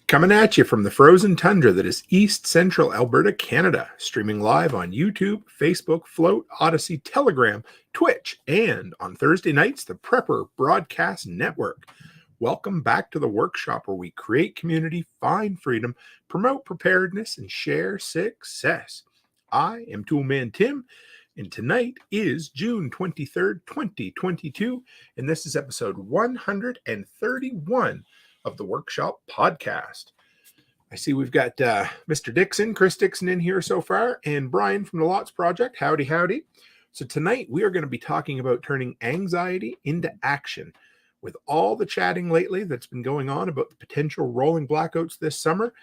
Coming at you from the frozen tundra that is East Central Alberta, Canada. Streaming live on YouTube, Facebook, Float, Odyssey, Telegram, Twitch, and on Thursday nights, the Prepper Broadcast Network. Welcome back to the workshop where we create community, find freedom, promote preparedness, and share success. I am Toolman Tim, and tonight is June 23rd, 2022, and this is episode 131 of the Workshop Podcast. I see we've got Mr. Dixon, Chris Dixon in here so far, and Brian from the Lots Project. Howdy, howdy. So tonight we are going to be talking about turning anxiety into action. With all the chatting lately that's been going on about the potential rolling blackouts this summer,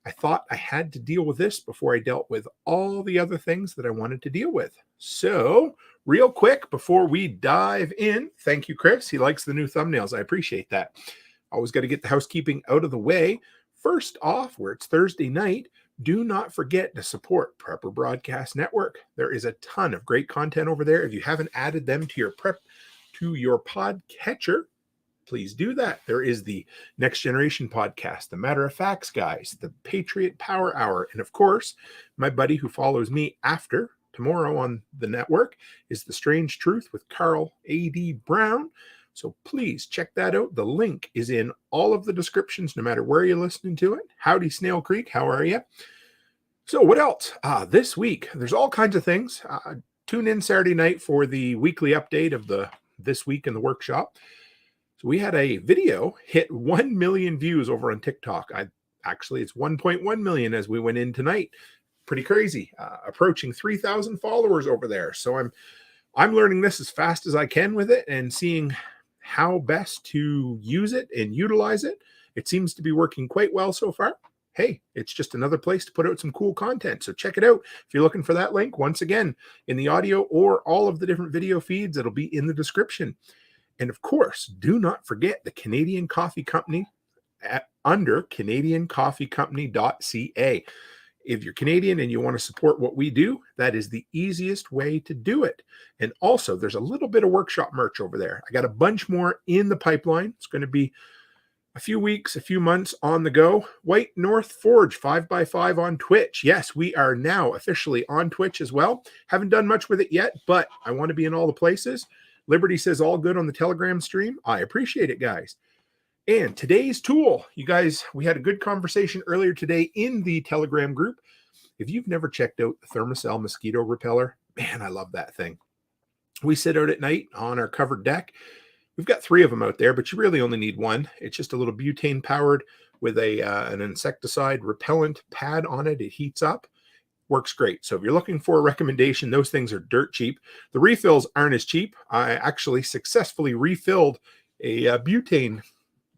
I thought I had to deal with this before I dealt with all the other things that I wanted to deal with. So real quick, before we dive in, thank you, Chris. He likes the new thumbnails. I appreciate that. Always got to get the housekeeping out of the way. First off, where it's Thursday night, do not forget to support Prepper Broadcast Network. There is a ton of great content over there. If you haven't added them to your podcatcher, please do that. There is the Next Generation podcast, the Matter of Facts guys, the Patriot Power Hour, and of course, my buddy who follows me after tomorrow on the network is The Strange Truth with Carl A.D. Brown. So please check that out. The link is in all of the descriptions, no matter where you're listening to it. Howdy, Snail Creek. How are you? So what else? This week, there's all kinds of things. Tune in Saturday night for the weekly update of this week in the workshop. So we had a video hit 1 million views over on TikTok. It's 1.1 million as we went in tonight. Pretty crazy. Approaching 3,000 followers over there. So I'm learning this as fast as I can with it and seeing how best to use it and utilize it. It seems to be working quite well so far. Hey, it's just another place to put out some cool content. So check it out. If you're looking for that link, once again, in the audio or all of the different video feeds, it'll be in the description. And of course, do not forget the Canadian Coffee Company under canadiancoffeecompany.ca. If you're Canadian and you want to support what we do, that is the easiest way to do it. And also, there's a little bit of workshop merch over there. I got a bunch more in the pipeline. It's going to be a few weeks, a few months on the go. White North Forge 5x5 on Twitch. Yes, we are now officially on Twitch as well. Haven't done much with it yet, but I want to be in all the places. Liberty says all good on the Telegram stream. I appreciate it, guys. And today's tool, you guys, we had a good conversation earlier today in the Telegram group. If you've never checked out the Thermacell mosquito repeller, man, I love that thing. We sit out at night on our covered deck. We've got 3 of them out there, but you really only need one. It's just a little butane powered with an insecticide repellent pad on it. It heats up. Works great. So if you're looking for a recommendation, those things are dirt cheap. The refills aren't as cheap. I actually successfully refilled a butane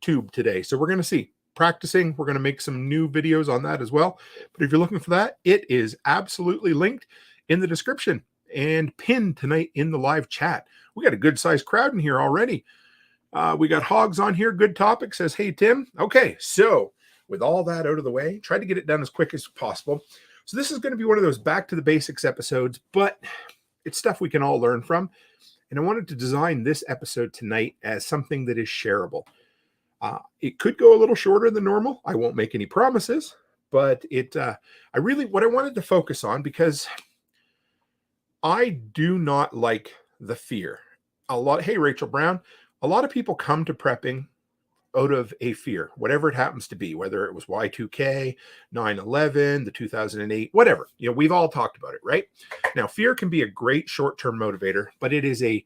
tube today. So we're going to see. Practicing. We're going to make some new videos on that as well. But if you're looking for that, it is absolutely linked in the description and pinned tonight in the live chat. We got a good sized crowd in here already. We got Hogs on here. Good topic. Says, hey, Tim. Okay. So with all that out of the way, try to get it done as quick as possible. So this is going to be one of those back to the basics episodes, but it's stuff we can all learn from. And I wanted to design this episode tonight as something that is shareable. It could go a little shorter than normal. I won't make any promises, but what I wanted to focus on, because I do not like the fear. Hey, Rachel Brown, a lot of people come to prepping out of a fear, whatever it happens to be, whether it was Y2K, 9/11, the 2008, whatever. We've all talked about it, right? Now, fear can be a great short-term motivator, but it is a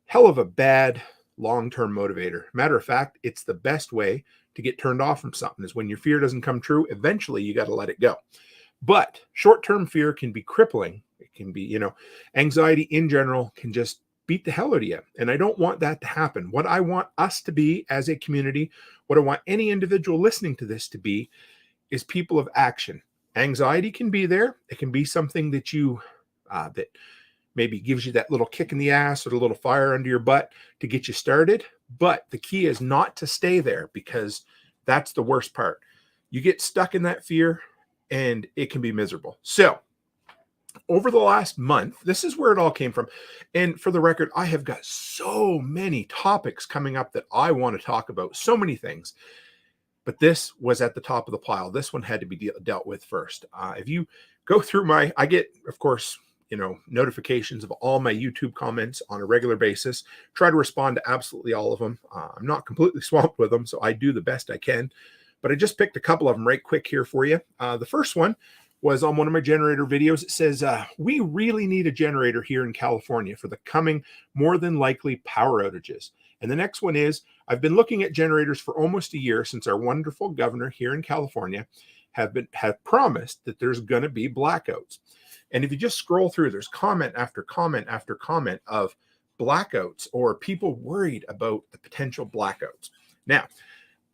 hell of a bad long-term motivator. Matter of fact, it's the best way to get turned off from something is when your fear doesn't come true. Eventually, you got to let it go. But short-term fear can be crippling. It can be, anxiety in general can just beat the hell out of you. And I don't want that to happen. What I want us to be as a community, what I want any individual listening to this to be, is people of action. Anxiety can be there. It can be something that that maybe gives you that little kick in the ass or a little fire under your butt to get you started. But the key is not to stay there, because that's the worst part. You get stuck in that fear and it can be miserable. So over the last month, this is where it all came from. And for the record, I have got so many topics coming up that I want to talk about, so many things. but this was at the top of the pile. This one had to be dealt with first. If you go through I get, of course, notifications of all my YouTube comments on a regular basis. Try to respond to absolutely all of them. I'm not completely swamped with them, so I do the best I can. But I just picked a couple of them right quick here for you. The first one was on one of my generator videos. It says, we really need a generator here in California for the coming, more than likely, power outages. And the next one is, I've been looking at generators for almost a year since our wonderful governor here in California have promised that there's going to be blackouts. And if you just scroll through, there's comment after comment after comment of blackouts or people worried about the potential blackouts. Now,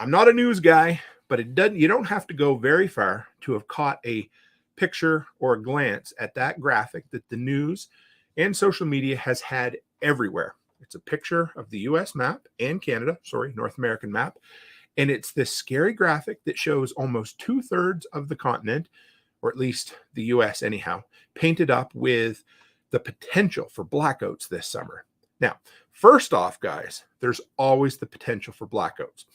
I'm not a news guy, but you don't have to go very far to have caught a picture or a glance at that graphic that the news and social media has had everywhere. It's a picture of the US map and North American map. And it's this scary graphic that shows almost 2/3 of the continent, or at least the US anyhow, painted up with the potential for blackouts this summer. Now, first off, guys, there's always the potential for blackouts.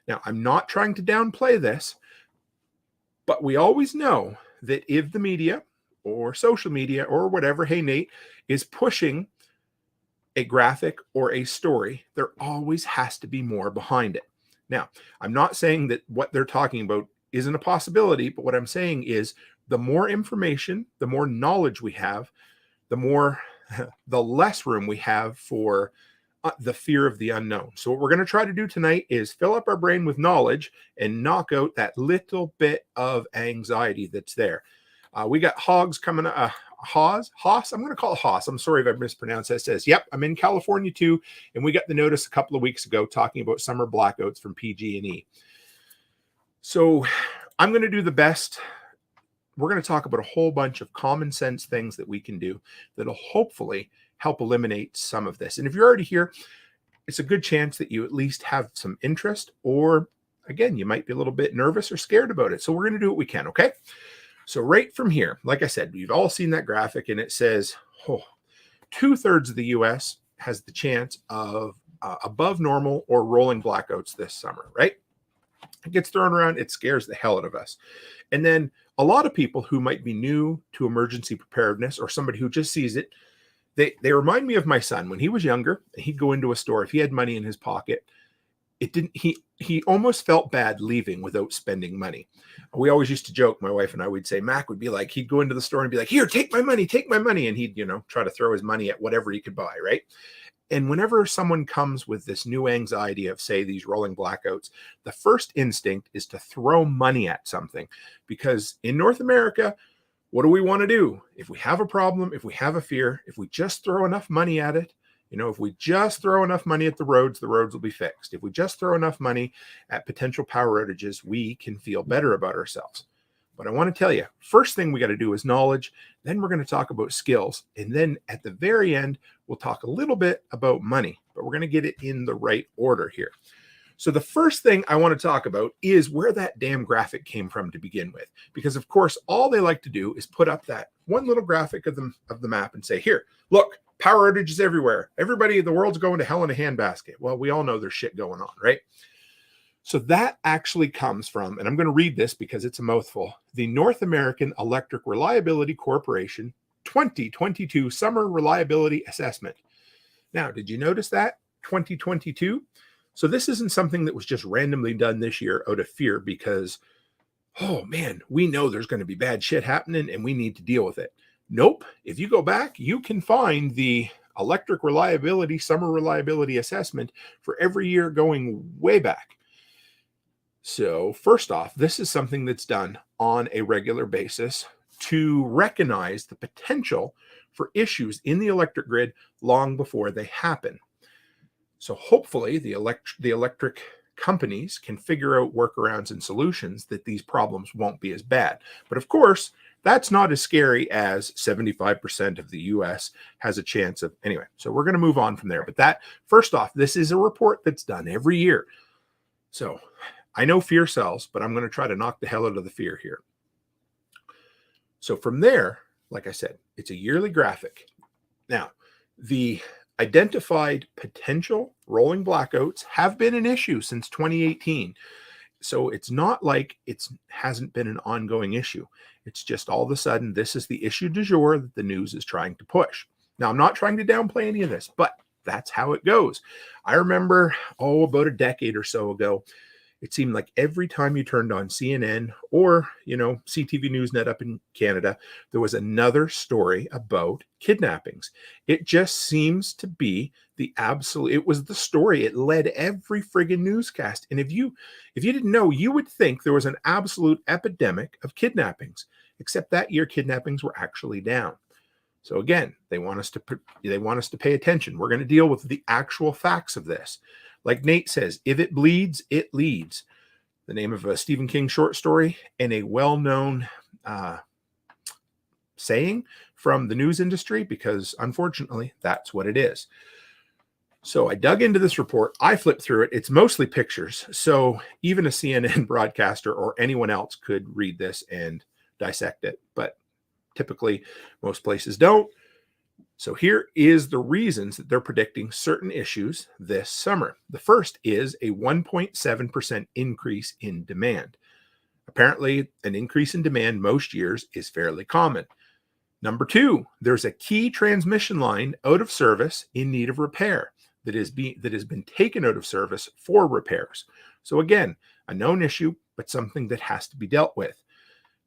Now, I'm not trying to downplay this, but we always know that if the media or social media or whatever, hey, Nate, is pushing a graphic or a story, there always has to be more behind it. Now, I'm not saying that what they're talking about isn't a possibility, but what I'm saying is the more information, the more knowledge we have, the less room we have for the fear of the unknown. So what we're going to try to do tonight is fill up our brain with knowledge and knock out that little bit of anxiety that's there. We got Hogs coming, Haas, I'm going to call it Haas. I'm sorry if I mispronounced that. It says, yep, I'm in California too. And we got the notice a couple of weeks ago talking about summer blackouts from PG&E. So I'm going to do the best. We're going to talk about a whole bunch of common sense things that we can do that'll hopefully help eliminate some of this. And if you're already here, it's a good chance that you at least have some interest, or again, you might be a little bit nervous or scared about it. So we're going to do what we can. Okay. So right from here, like I said, you've all seen that graphic and it says, 2/3 of the US has the chance of above normal or rolling blackouts this summer, right? It gets thrown around. It scares the hell out of us. And then a lot of people who might be new to emergency preparedness or somebody who just sees it, they remind me of my son. When he was younger, he'd go into a store. If he had money in his pocket, he almost felt bad leaving without spending money. We always used to joke, my wife and I would say, Mac would be like, he'd go into the store and be like, here, take my money. And he'd, try to throw his money at whatever he could buy, right? And whenever someone comes with this new anxiety of, say, these rolling blackouts, the first instinct is to throw money at something. Because in North America, what do we want to do? If we have a problem, if we have a fear, if we just throw enough money at it, if we just throw enough money at the roads will be fixed. If we just throw enough money at potential power outages, we can feel better about ourselves. But I want to tell you, first thing we got to do is knowledge. Then we're going to talk about skills. And then at the very end, we'll talk a little bit about money, but we're going to get it in the right order here. So the first thing I want to talk about is where that damn graphic came from to begin with. Because of course, all they like to do is put up that one little graphic of the map and say, here, look, power outages everywhere. Everybody in the world's going to hell in a handbasket. Well, we all know there's shit going on, right? So that actually comes from, and I'm going to read this because it's a mouthful, the North American Electric Reliability Corporation 2022 Summer Reliability Assessment. Now, did you notice that? 2022? So this isn't something that was just randomly done this year out of fear because, oh man, we know there's going to be bad shit happening and we need to deal with it. Nope. If you go back, you can find the Electric Reliability Summer Reliability Assessment for every year going way back. So first off, this is something that's done on a regular basis to recognize the potential for issues in the electric grid long before they happen. So hopefully the electric companies can figure out workarounds and solutions that these problems won't be as bad. But of course, that's not as scary as 75% of the US has a chance of. Anyway, so we're going to move on from there. But that, first off, this is a report that's done every year. So I know fear sells, but I'm going to try to knock the hell out of the fear here. So from there, like I said, it's a yearly graphic. Now, the identified potential rolling blackouts have been an issue since 2018. So it's not like it hasn't been an ongoing issue. It's just all of a sudden, this is the issue du jour that the news is trying to push. Now, I'm not trying to downplay any of this, but that's how it goes. I remember, about a decade or so ago, it seemed like every time you turned on CNN or, CTV Newsnet up in Canada, there was another story about kidnappings. It just seems to be it was the story. It led every friggin' newscast. And if you didn't know, you would think there was an absolute epidemic of kidnappings, except that year kidnappings were actually down. So again, they want us to pay attention. We're going to deal with the actual facts of this. Like Nate says, if it bleeds, it leads. The name of a Stephen King short story and a well-known saying from the news industry, because unfortunately, that's what it is. So I dug into this report. I flipped through it. It's mostly pictures. So even a CNN broadcaster or anyone else could read this and dissect it. But typically, most places don't. So here is the reasons that they're predicting certain issues this summer. The first is a 1.7% increase in demand. Apparently, an increase in demand most years is fairly common. Number two, there's a key transmission line out of service in need of repair that has been taken out of service for repairs. So again, a known issue, but something that has to be dealt with.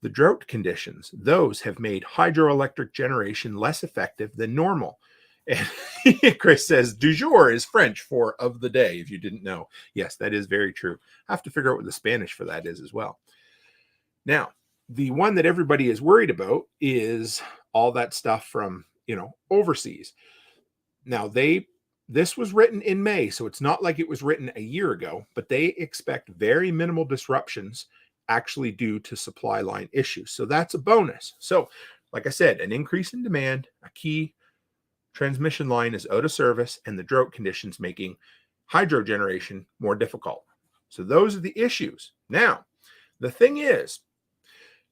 The drought conditions, those have made hydroelectric generation less effective than normal. And Chris says, du jour is French for of the day, if you didn't know. Yes, that is very true. I have to figure out what the Spanish for that is as well. Now, the one that everybody is worried about is all that stuff from, overseas. Now, this was written in May, so it's not like it was written a year ago, but they expect very minimal disruptions actually due to supply line issues. So that's a bonus. So like I said, an increase in demand, a key transmission line is out of service, and the drought conditions making hydro generation more difficult. So those are the issues. Now, the thing is,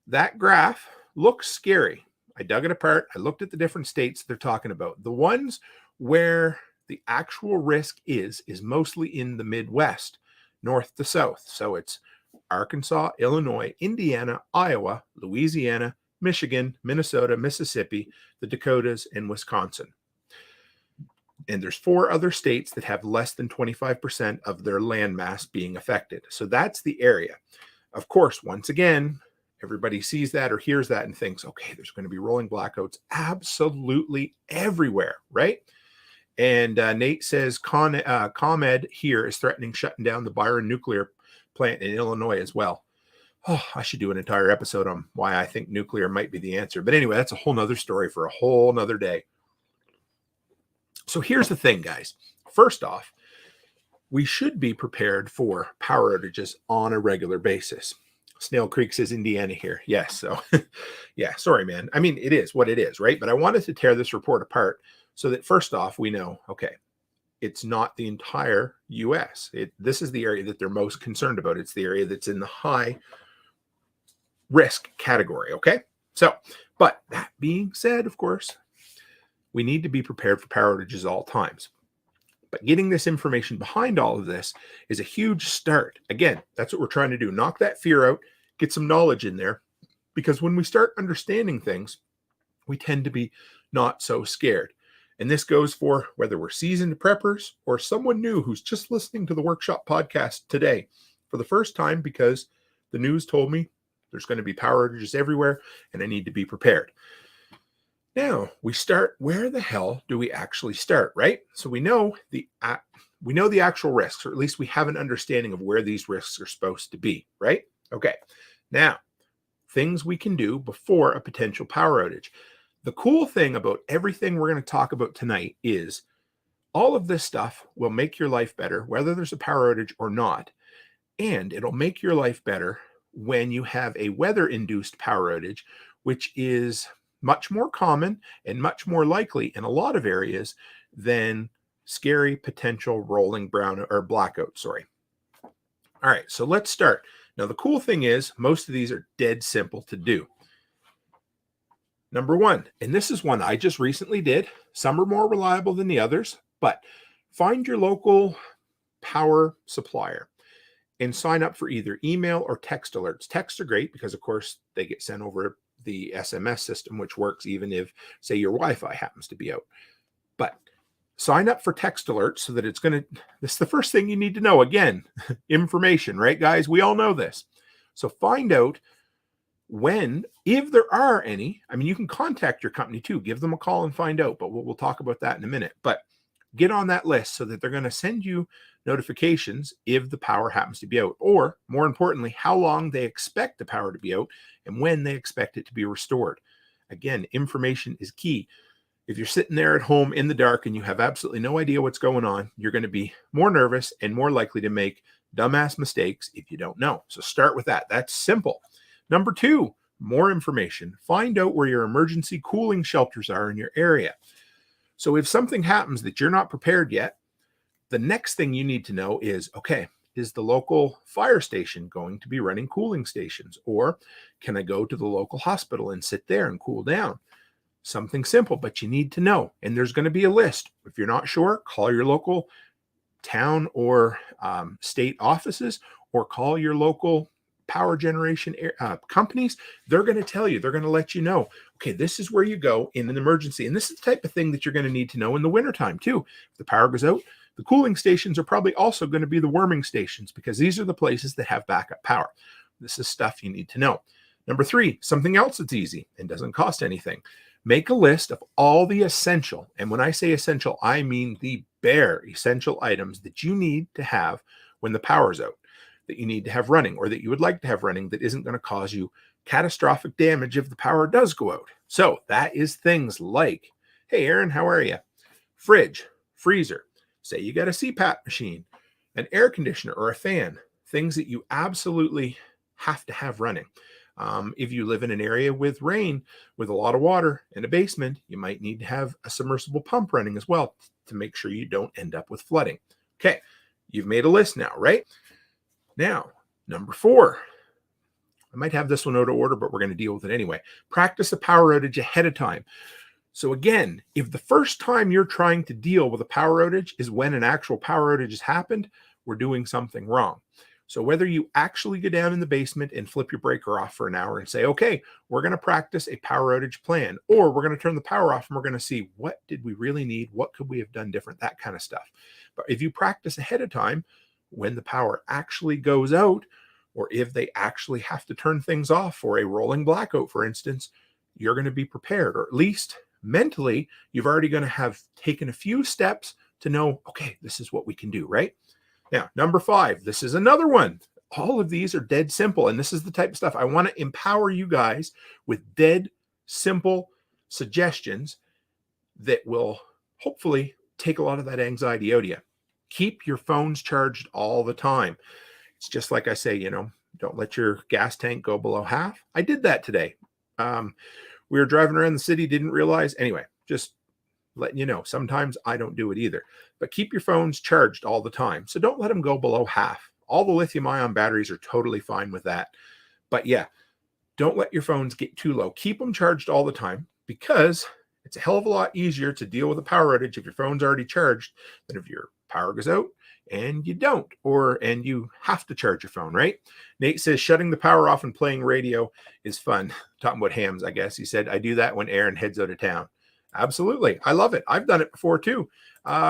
that graph looks scary. I dug it apart. I looked at the different states they're talking about. The ones where the actual risk is mostly in the Midwest, north to south. So it's Arkansas, Illinois, Indiana, Iowa, Louisiana, Michigan, Minnesota, Mississippi, the Dakotas, and Wisconsin. And there's 4 other states that have less than 25% of their land mass being affected. So that's the area. Of course, once again, everybody sees that or hears that and thinks, okay, there's going to be rolling blackouts absolutely everywhere, right? And Nate says ComEd here is threatening shutting down the Byron nuclear plant in Illinois as well. Oh, I should do an entire episode on why I think nuclear might be the answer. But anyway, that's a whole nother story for a whole nother day. So here's the thing, guys. First off, we should be prepared for power outages on a regular basis. Snail Creek says Indiana here. Yes. So yeah, sorry, man. I mean, it is what it is, right? But I wanted to tear this report apart so that first off, we know, okay, it's not the entire U.S. This is the area that they're most concerned about. It's the area that's in the high risk category, okay? So, but that being said, of course, we need to be prepared for power outages at all times. But getting this information behind all of this is a huge start. Again, that's what we're trying to do. Knock that fear out, get some knowledge in there, because when we start understanding things, we tend to be not so scared. And this goes for whether we're seasoned preppers or someone new who's just listening to the workshop podcast today for the first time because the news told me there's going to be power outages everywhere and I need to be prepared. Now we start, where the hell do we actually start, right? So we know the actual risks, or at least we have an understanding of where these risks are supposed to be, right? Okay. Now, things we can do before a potential power outage. The cool thing about everything we're going to talk about tonight is all of this stuff will make your life better, whether there's a power outage or not. And it'll make your life better when you have a weather-induced power outage, which is much more common and much more likely in a lot of areas than scary potential rolling brown or blackout. Sorry. All right, so let's start. Now, the cool thing is most of these are dead simple to do. Number one, and this is one I just recently did. Some are more reliable than the others, but find your local power supplier and sign up for either email or text alerts. Texts are great because, of course, they get sent over the SMS system, which works even if, say, your Wi-Fi happens to be out. But sign up for text alerts so that it's going to, this is the first thing you need to know. Again, information, right, guys? We all know this. So find out when, if there are any, I mean, you can contact your company too, give them a call and find out, but we'll talk about that in a minute. But get on that list so that they're going to send you notifications if the power happens to be out, or more importantly, how long they expect the power to be out and when they expect it to be restored. Again, information is key. If you're sitting there at home in the dark and you have absolutely no idea what's going on, you're going to be more nervous and more likely to make dumbass mistakes if you don't know. So start with that. That's simple. Number 2, more information. Find out where your emergency cooling shelters are in your area. So if something happens that you're not prepared yet, the next thing you need to know is, okay, is the local fire station going to be running cooling stations? Or can I go to the local hospital and sit there and cool down? Something simple, but you need to know. And there's going to be a list. If you're not sure, call your local town or state offices, or call your local power generation companies. They're going to tell you, they're going to let you know, okay, this is where you go in an emergency. And this is the type of thing that you're going to need to know in the wintertime too. If the power goes out, the cooling stations are probably also going to be the warming stations, because these are the places that have backup power. This is stuff you need to know. Number 3, something else that's easy and doesn't cost anything. Make a list of all the essential, and when I say essential, I mean the bare essential items that you need to have when the power's out, that you need to have running, or that you would like to have running, that isn't going to cause you catastrophic damage if the power does go out. So that is things like, hey, Aaron, how are you? Fridge, freezer, say you got a CPAP machine, an air conditioner or a fan, things that you absolutely have to have running. If you live in an area with rain, with a lot of water and a basement, you might need to have a submersible pump running as well to make sure you don't end up with flooding. Okay, you've made a list now, right? Now, number 4, I might have this one out of order, but we're going to deal with it anyway. Practice a power outage ahead of time. So again, if the first time you're trying to deal with a power outage is when an actual power outage has happened, we're doing something wrong. So whether you actually go down in the basement and flip your breaker off for an hour and say, okay, we're going to practice a power outage plan, or we're going to turn the power off and we're going to see, what did we really need? What could we have done different? That kind of stuff. But if you practice ahead of time, when the power actually goes out, or if they actually have to turn things off for a rolling blackout, for instance, you're going to be prepared, or at least mentally, you've already going to have taken a few steps to know, okay, this is what we can do, right? Now, number 5, this is another one. All of these are dead simple, and this is the type of stuff I want to empower you guys with, dead simple suggestions that will hopefully take a lot of that anxiety out of you. Keep your phones charged all the time. It's just like I say, don't let your gas tank go below half. I did that today. We were driving around the city, didn't realize. Anyway, just letting you know, sometimes I don't do it either. But keep your phones charged all the time. So don't let them go below half. All the lithium-ion batteries are totally fine with that. But yeah, don't let your phones get too low. Keep them charged all the time, because it's a hell of a lot easier to deal with a power outage if your phone's already charged than if your power goes out and you don't, and you have to charge your phone, right? Nate says shutting the power off and playing radio is fun. Talking about hams, I guess. He said, I do that when Aaron heads out of town. Absolutely. I love it. I've done it before too.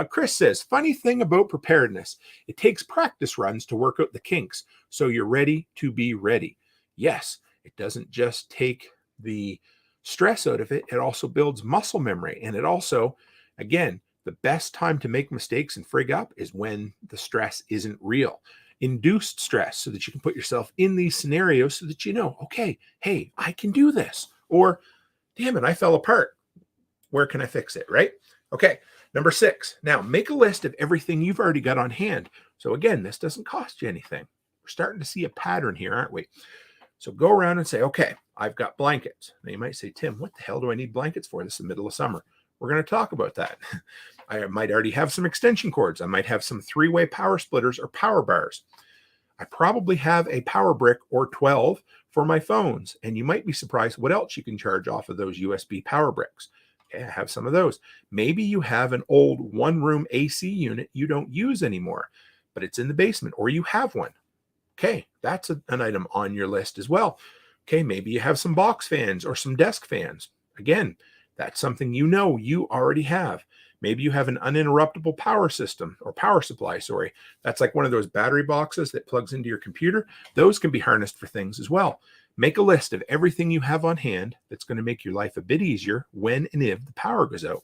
Chris says, funny thing about preparedness, it takes practice runs to work out the kinks, so you're ready to be ready. Yes, it doesn't just take the stress out of it. It also builds muscle memory. And it also, again, the best time to make mistakes and frig up is when the stress isn't real. Induced stress, so that you can put yourself in these scenarios so that you know, okay, hey, I can do this. Or, damn it, I fell apart. Where can I fix it, right? Okay, number 6. Now, make a list of everything you've already got on hand. So again, this doesn't cost you anything. We're starting to see a pattern here, aren't we? So go around and say, okay, I've got blankets. Now you might say, Tim, what the hell do I need blankets for? This is the middle of summer. We're going to talk about that. I might already have some extension cords. I might have some 3-way power splitters or power bars. I probably have a power brick or 12 for my phones. And you might be surprised what else you can charge off of those USB power bricks. Okay, I have some of those. Maybe you have an old 1-room AC unit you don't use anymore, but it's in the basement, or you have one. Okay, that's an item on your list as well. Okay, maybe you have some box fans or some desk fans. Again, that's something you already have. Maybe you have an uninterruptible power system or power supply, sorry. That's like one of those battery boxes that plugs into your computer. Those can be harnessed for things as well. Make a list of everything you have on hand that's going to make your life a bit easier when and if the power goes out.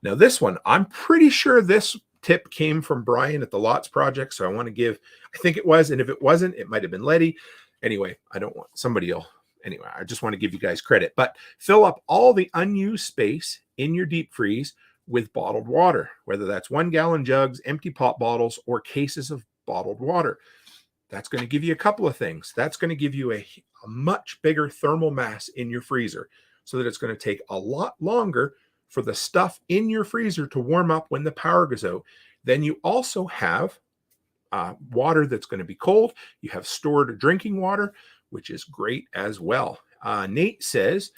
Now, this one, I'm pretty sure this tip came from Brian at the Lots Project. So I want to give, I think it was, and if it wasn't, it might have been Letty. Anyway, I don't want somebody else. Anyway, I just want to give you guys credit. But fill up all the unused space in your deep freeze with bottled water, whether that's 1 gallon jugs, empty pop bottles, or cases of bottled water. That's going to give you a couple of things. That's going to give you a much bigger thermal mass in your freezer so that it's going to take a lot longer for the stuff in your freezer to warm up when the power goes out. Then you also have water that's going to be cold. You have stored drinking water, which is great as well. Nate says,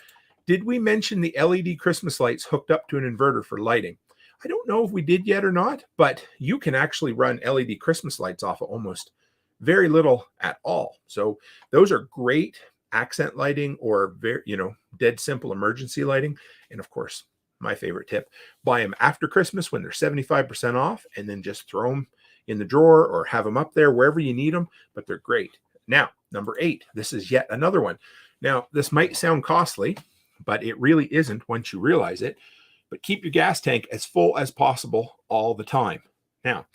did we mention the LED Christmas lights hooked up to an inverter for lighting? I don't know if we did yet or not, but you can actually run LED Christmas lights off of almost very little at all. So those are great accent lighting or very, dead simple emergency lighting. And of course, my favorite tip, buy them after Christmas when they're 75% off, and then just throw them in the drawer or have them up there wherever you need them, but they're great. Now, number 8, this is yet another one. Now, this might sound costly, but it really isn't once you realize it. But keep your gas tank as full as possible all the time. Now,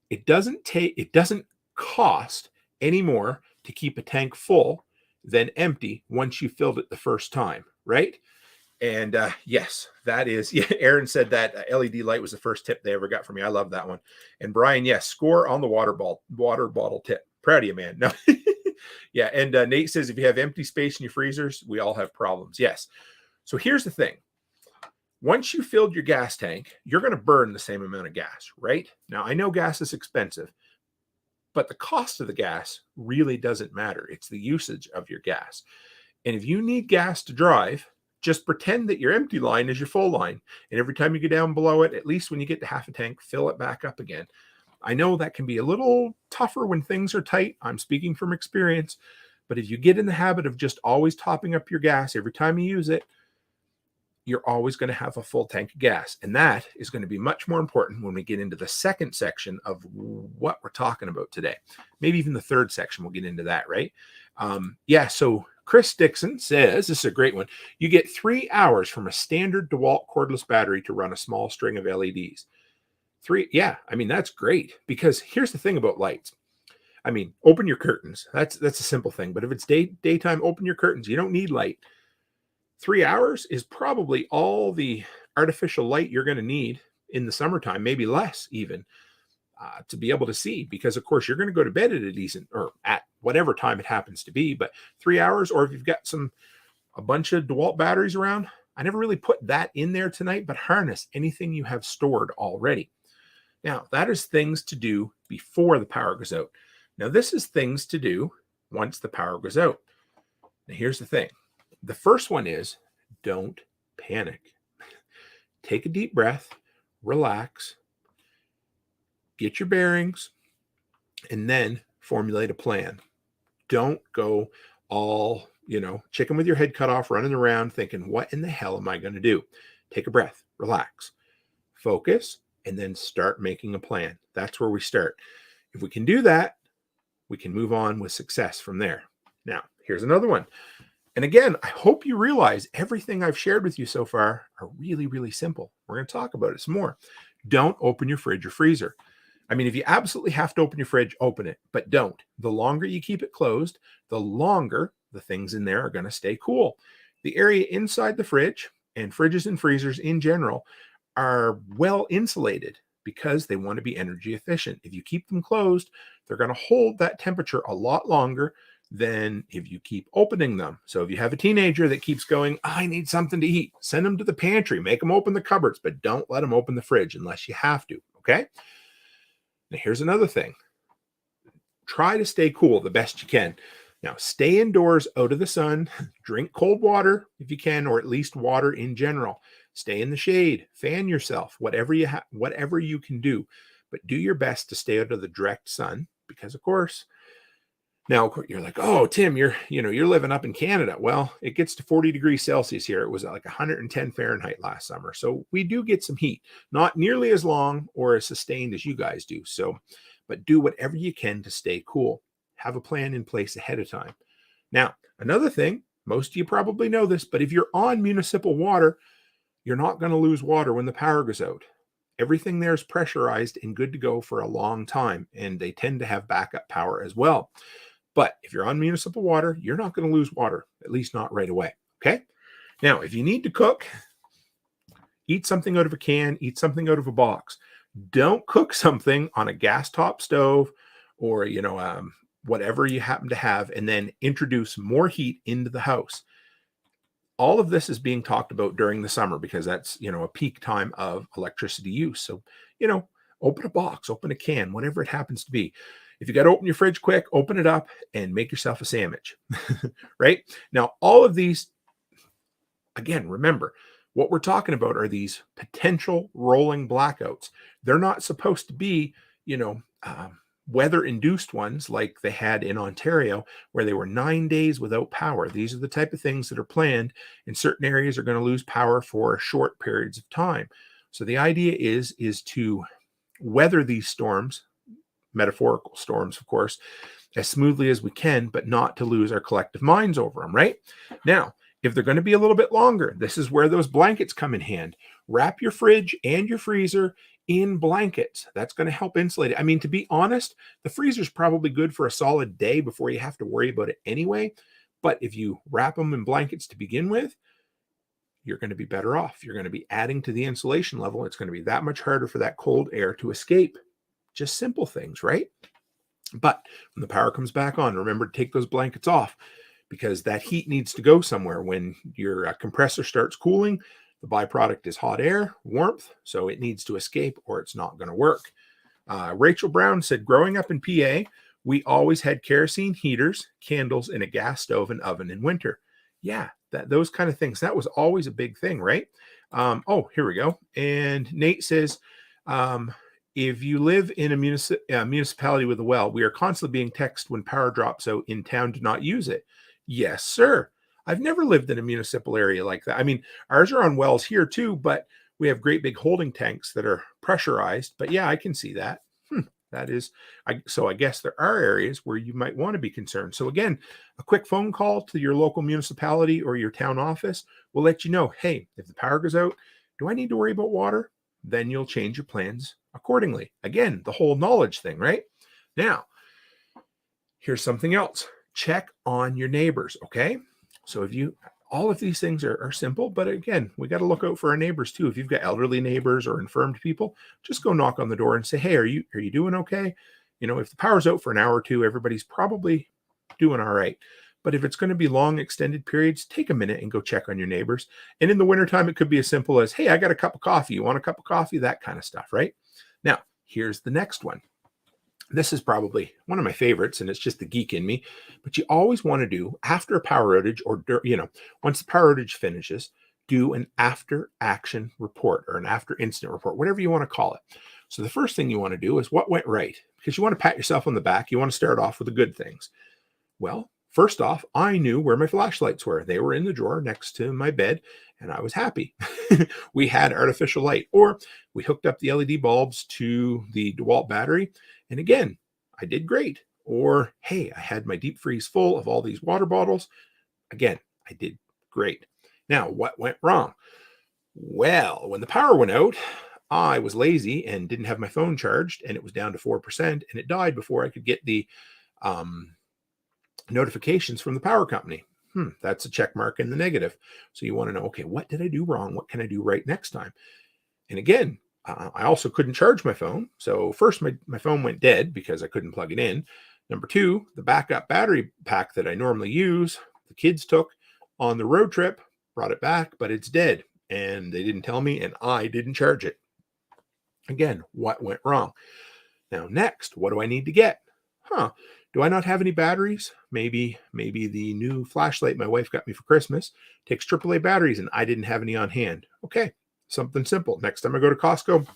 it doesn't cost any more to keep a tank full than empty once you filled it the first time, right? And yes, that is, yeah, Aaron said that LED light was the first tip they ever got from me. I love that one. And Brian, yes, score on the water bottle tip. Proud of you, man. No. Yeah, and Nate says, if you have empty space in your freezers, we all have problems. Yes. So here's the thing. Once you filled your gas tank, you're going to burn the same amount of gas, right? Now, I know gas is expensive, but the cost of the gas really doesn't matter. It's the usage of your gas. And if you need gas to drive, just pretend that your empty line is your full line. And every time you go down below it, at least when you get to half a tank, fill it back up again. I know that can be a little tougher when things are tight. I'm speaking from experience. But if you get in the habit of just always topping up your gas every time you use it, you're always going to have a full tank of gas. And that is going to be much more important when we get into the second section of what we're talking about today. Maybe even the third section, we'll get into that, right? Yeah, so Chris Dixon says, this is a great one. You get 3 hours from a standard DeWalt cordless battery to run a small string of LEDs. Yeah, I mean, that's great, because here's the thing about lights. I mean, open your curtains. That's a simple thing. But if it's daytime, open your curtains. You don't need light. 3 hours is probably all the artificial light you're going to need in the summertime, maybe less even, to be able to see, because of course you're going to go to bed at a decent, or at whatever time it happens to be. But 3 hours, or if you've got a bunch of DeWalt batteries around, I never really put that in there tonight, but harness anything you have stored already. Now, that is things to do before the power goes out. Now, this is things to do once the power goes out. Now, here's the thing. The first one is, don't panic. Take a deep breath, relax, get your bearings, and then formulate a plan. Don't go all, chicken with your head cut off, running around thinking, what in the hell am I going to do? Take a breath, relax, focus, and then start making a plan. That's where we start. If we can do that, we can move on with success from there. Now, here's another one. And again, I hope you realize everything I've shared with you so far are really, really simple. We're going to talk about it some more. Don't open your fridge or freezer. I mean, if you absolutely have to open your fridge, open it, but don't. The longer you keep it closed, the longer the things in there are going to stay cool. The area inside the fridge, and fridges and freezers in general, are well insulated because they want to be energy efficient. If you keep them closed, they're going to hold that temperature a lot longer than if you keep opening them. So if you have a teenager that keeps going, I need something to eat, send them to the pantry, make them open the cupboards, but don't let them open the fridge unless you have to, okay? Now, here's another thing. Try to stay cool the best you can. Now, stay indoors, out of the sun, drink cold water if you can, or at least water in general. Stay in the shade, fan yourself, whatever you can do, but do your best to stay out of the direct sun, because of course, Now you're like, oh, Tim, you're living up in Canada. Well, it gets to 40 degrees Celsius here. It was like 110 Fahrenheit last summer. So we do get some heat, not nearly as long or as sustained as you guys do. So, but do whatever you can to stay cool. Have a plan in place ahead of time. Now, another thing, most of you probably know this, but if you're on municipal water, you're not going to lose water when the power goes out. Everything there is pressurized and good to go for a long time, and they tend to have backup power as well. But if you're on municipal water, you're not going to lose water, at least not right away. Okay. Now, if you need to cook, eat something out of a can, eat something out of a box. Don't cook something on a gas top stove or, whatever you happen to have, and then introduce more heat into the house. All of this is being talked about during the summer because that's, a peak time of electricity use. So, open a box, open a can, whatever it happens to be. If you got to open your fridge quick, open it up and make yourself a sandwich, right? Now, all of these, again, remember, what we're talking about are these potential rolling blackouts. They're not supposed to be, weather-induced ones like they had in Ontario, where they were 9 days without power. These are the type of things that are planned, and certain areas are going to lose power for short periods of time. So the idea is to weather these storms, metaphorical storms, of course, as smoothly as we can, but not to lose our collective minds over them, right? Now, if they're going to be a little bit longer, this is where those blankets come in hand. Wrap your fridge and your freezer in blankets. That's going to help insulate it. I mean, to be honest, the freezer's probably good for a solid day before you have to worry about it anyway. But if you wrap them in blankets to begin with, you're going to be better off. You're going to be adding to the insulation level. It's going to be that much harder for that cold air to escape. Just simple things, right? But when the power comes back on, remember to take those blankets off because that heat needs to go somewhere. When your compressor starts cooling, the byproduct is hot air, warmth, so it needs to escape or it's not going to work. Rachel Brown said, growing up in PA, we always had kerosene heaters, candles, and a gas stove and oven in winter. Yeah, those kind of things. That was always a big thing, right? Here we go. And Nate says, if you live in a municipality with a well, we are constantly being texted when power drops out in town to not use it. Yes, sir. I've never lived in a municipal area like that. I mean, ours are on wells here too, but we have great big holding tanks that are pressurized. But yeah, I can see that. So I guess there are areas where you might want to be concerned. So again, a quick phone call to your local municipality or your town office will let you know, hey, if the power goes out, do I need to worry about water? Then you'll change your plans accordingly. Again, the whole knowledge thing, right? Now, here's something else. Check on your neighbors, okay? So all of these things are simple, but again, we got to look out for our neighbors too. If you've got elderly neighbors or infirmed people, just go knock on the door and say, hey, are you doing okay? If the power's out for an hour or two, everybody's probably doing all right. But if it's going to be long extended periods, take a minute and go check on your neighbors. And in the wintertime, it could be as simple as, hey, I got a cup of coffee. You want a cup of coffee? That kind of stuff, right? Now, here's the next one. This is probably one of my favorites, and it's just the geek in me. But you always want to do, after a power outage or, once the power outage finishes, do an after action report or an after incident report, whatever you want to call it. So the first thing you want to do is what went right, because you want to pat yourself on the back. You want to start off with the good things. Well, first off, I knew where my flashlights were. They were in the drawer next to my bed, and I was happy. We had artificial light, or we hooked up the LED bulbs to the DeWalt battery. And again, I did great. Or, hey, I had my deep freeze full of all these water bottles. Again, I did great. Now, what went wrong? Well, when the power went out, I was lazy and didn't have my phone charged, and it was down to 4%, and it died before I could get the notifications from the power company. That's a check mark in the negative. So you want to know, okay, what did I do wrong? What can I do right next time? And again, I also couldn't charge my phone. So first, my phone went dead because I couldn't plug it in. Number two, the backup battery pack that I normally use, the kids took on the road trip, brought it back, but it's dead. And they didn't tell me, and I didn't charge it. Again, what went wrong? Now, next, what do I need to get? Do I not have any batteries? Maybe the new flashlight my wife got me for Christmas takes AAA batteries, and I didn't have any on hand. Okay, something simple. Next time I go to Costco, I'm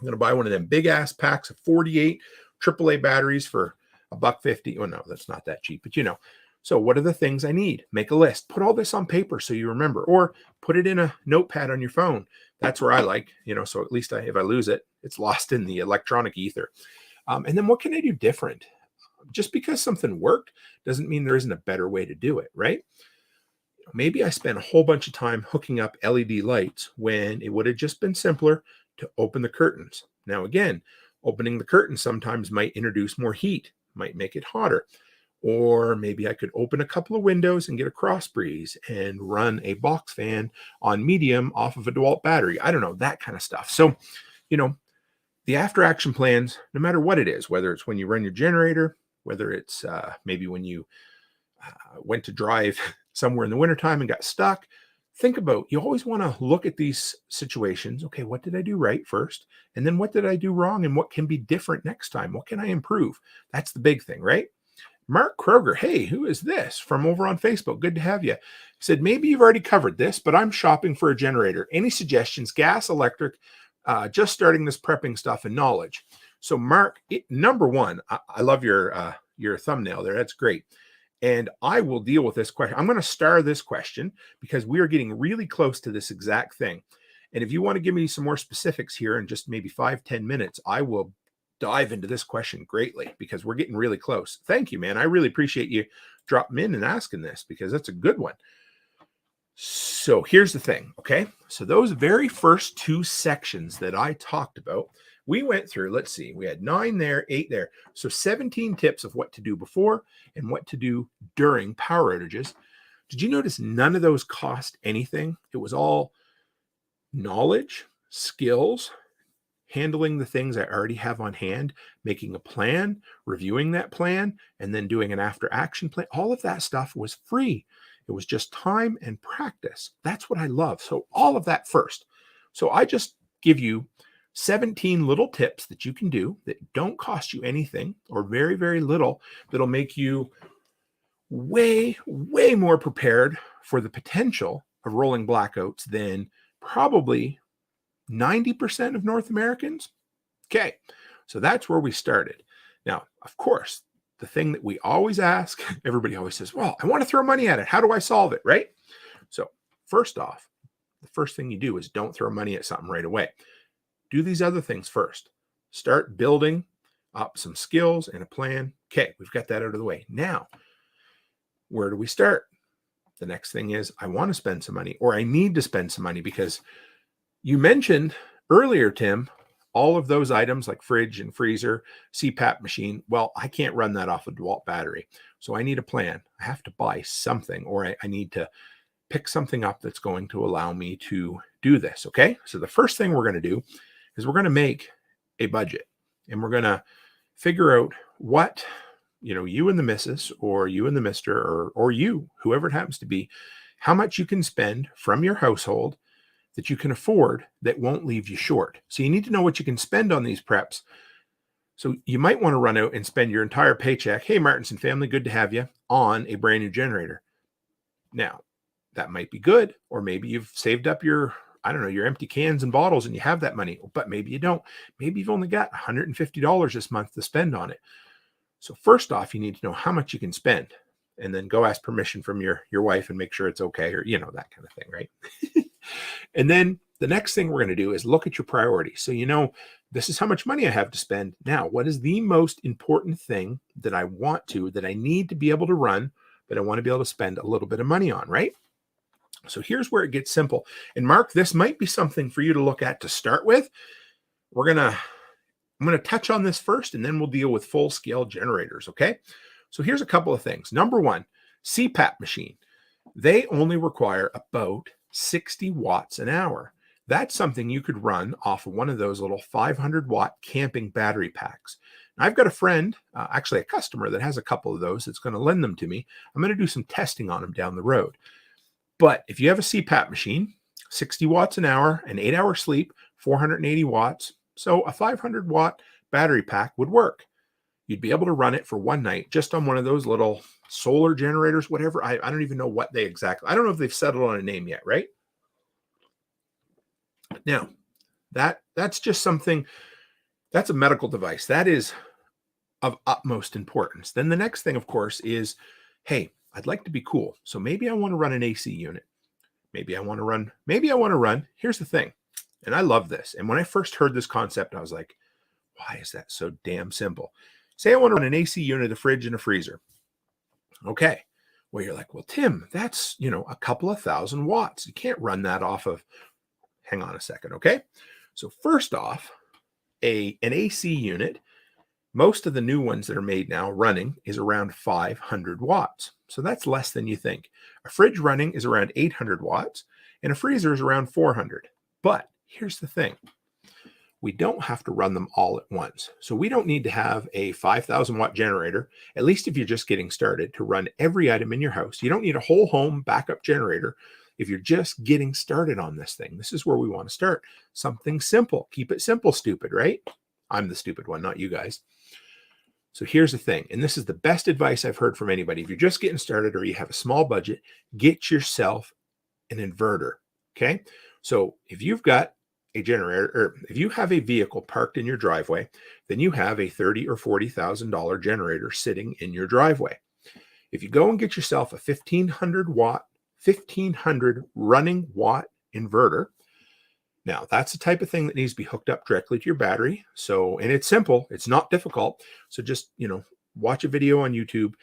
going to buy one of them big ass packs of 48 AAA batteries for $1.50. Oh no, that's not that cheap, but so what are the things I need? Make a list, put all this on paper so you remember, or put it in a notepad on your phone. That's where I like, so at least if I lose it, it's lost in the electronic ether. And then what can I do different? Just because something worked doesn't mean there isn't a better way to do it, right? Maybe I spent a whole bunch of time hooking up LED lights when it would have just been simpler to open the curtains. Now, again, opening the curtains sometimes might introduce more heat, might make it hotter. Or maybe I could open a couple of windows and get a cross breeze and run a box fan on medium off of a DeWalt battery. I don't know, that kind of stuff. So, the after action plans, no matter what it is, whether it's when you run your generator, whether it's maybe when you went to drive somewhere in the wintertime and got stuck, think about, you always want to look at these situations. Okay, what did I do right first? And then what did I do wrong? And what can be different next time? What can I improve? That's the big thing, right? Mark Kroger, hey, who is this? From over on Facebook. Good to have you. He said, maybe you've already covered this, but I'm shopping for a generator. Any suggestions? Gas, electric, just starting this prepping stuff and knowledge. So Mark, number one, I love your thumbnail there. That's great. And I will deal with this question. I'm going to star this question because we are getting really close to this exact thing. And if you want to give me some more specifics here in just maybe 5-10 minutes, I will dive into this question greatly because we're getting really close. Thank you, man. I really appreciate you dropping in and asking this because that's a good one. So here's the thing, okay? So those very first two sections that I talked about, we went through, let's see, we had 9 there, 8 there. So 17 tips of what to do before and what to do during power outages. Did you notice none of those cost anything? It was all knowledge, skills, handling the things I already have on hand, making a plan, reviewing that plan, and then doing an after action plan. All of that stuff was free. It was just time and practice. That's what I love. So all of that first. So I just give you 17 little tips that you can do that don't cost you anything or very, very little, that'll make you way, way more prepared for the potential of rolling blackouts than probably 90% of North Americans. Okay, so that's where we started. Now, of course, the thing that we always ask, everybody always says, well, I want to throw money at it. How do I solve it, right? So first off, the first thing you do is don't throw money at something right away. Do these other things first. Start building up some skills and a plan. Okay, we've got that out of the way. Now, where do we start? The next thing is I want to spend some money or I need to spend some money because you mentioned earlier, Tim, all of those items like fridge and freezer, CPAP machine. Well, I can't run that off a DeWalt battery. So I need a plan. I have to buy something or I need to pick something up that's going to allow me to do this. Okay. So the first thing we're going to do is we're going to make a budget and we're going to figure out what, you and the missus or you and the mister or you, whoever it happens to be, how much you can spend from your household that you can afford that won't leave you short. So you need to know what you can spend on these preps. So you might want to run out and spend your entire paycheck. Hey, Martinson family, good to have you on a brand new generator. Now, that might be good, or maybe you've saved up your empty cans and bottles and you have that money, but maybe you don't. Maybe you've only got $150 this month to spend on it. So first off, you need to know how much you can spend and then go ask permission from your wife and make sure it's okay or, that kind of thing, right? And then the next thing we're going to do is look at your priorities. So, this is how much money I have to spend. Now, what is the most important thing that I need to be able to run, but I want to be able to spend a little bit of money on, right? So here's where it gets simple. And Mark, this might be something for you to look at to start with. I'm going to touch on this first, and then we'll deal with full-scale generators, okay? So here's a couple of things. Number one, CPAP machine. They only require about 60 watts an hour. That's something you could run off of one of those little 500-watt camping battery packs. Now, I've got a friend, actually a customer that has a couple of those that's going to lend them to me. I'm going to do some testing on them down the road. But if you have a CPAP machine, 60 watts an hour, an 8-hour sleep, 480 watts, so a 500-watt battery pack would work. You'd be able to run it for one night just on one of those little solar generators, whatever. I don't even know what I don't know if they've settled on a name yet, right? Now, that's just something, that's a medical device. That is of utmost importance. Then the next thing, of course, is, hey, I'd like to be cool. So maybe I want to run an AC unit. Maybe I want to run. Here's the thing. And I love this. And when I first heard this concept, I was like, why is that so damn simple? Say I want to run an AC unit, a fridge, and a freezer. Okay. Well, you're like, well, Tim, that's, a couple of thousand watts. You can't run that off of, hang on a second. Okay. So first off, an AC unit, most of the new ones that are made now running is around 500 watts. So that's less than you think. A fridge running is around 800 watts and a freezer is around 400. But here's the thing. We don't have to run them all at once. So we don't need to have a 5,000 watt generator, at least if you're just getting started, to run every item in your house. You don't need a whole home backup generator if you're just getting started on this thing. This is where we want to start. Something simple. Keep it simple, stupid, right? I'm the stupid one, not you guys. So here's the thing, and this is the best advice I've heard from anybody. If you're just getting started or you have a small budget, get yourself an inverter, okay? So if you've got a generator, or if you have a vehicle parked in your driveway, then you have a $30,000 or $40,000 generator sitting in your driveway. If you go and get yourself a 1500 running watt inverter, now that's the type of thing that needs to be hooked up directly to your battery. So, and it's simple, it's not difficult. So just, watch a video on YouTube,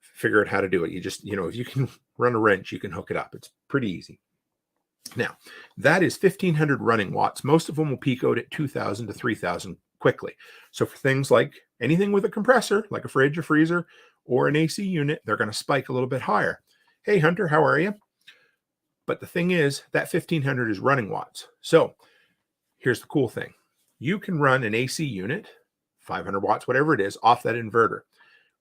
figure out how to do it. You just, if you can run a wrench, you can hook it up. It's pretty easy. Now, that is 1500 running watts. Most of them will peak out at 2000 to 3000 quickly. So for things like anything with a compressor, like a fridge or freezer or an AC unit, they're going to spike a little bit higher. Hey, Hunter, how are you? But the thing is that 1500 is running watts. So here's the cool thing. You can run an AC unit, 500 watts, whatever it is, off that inverter.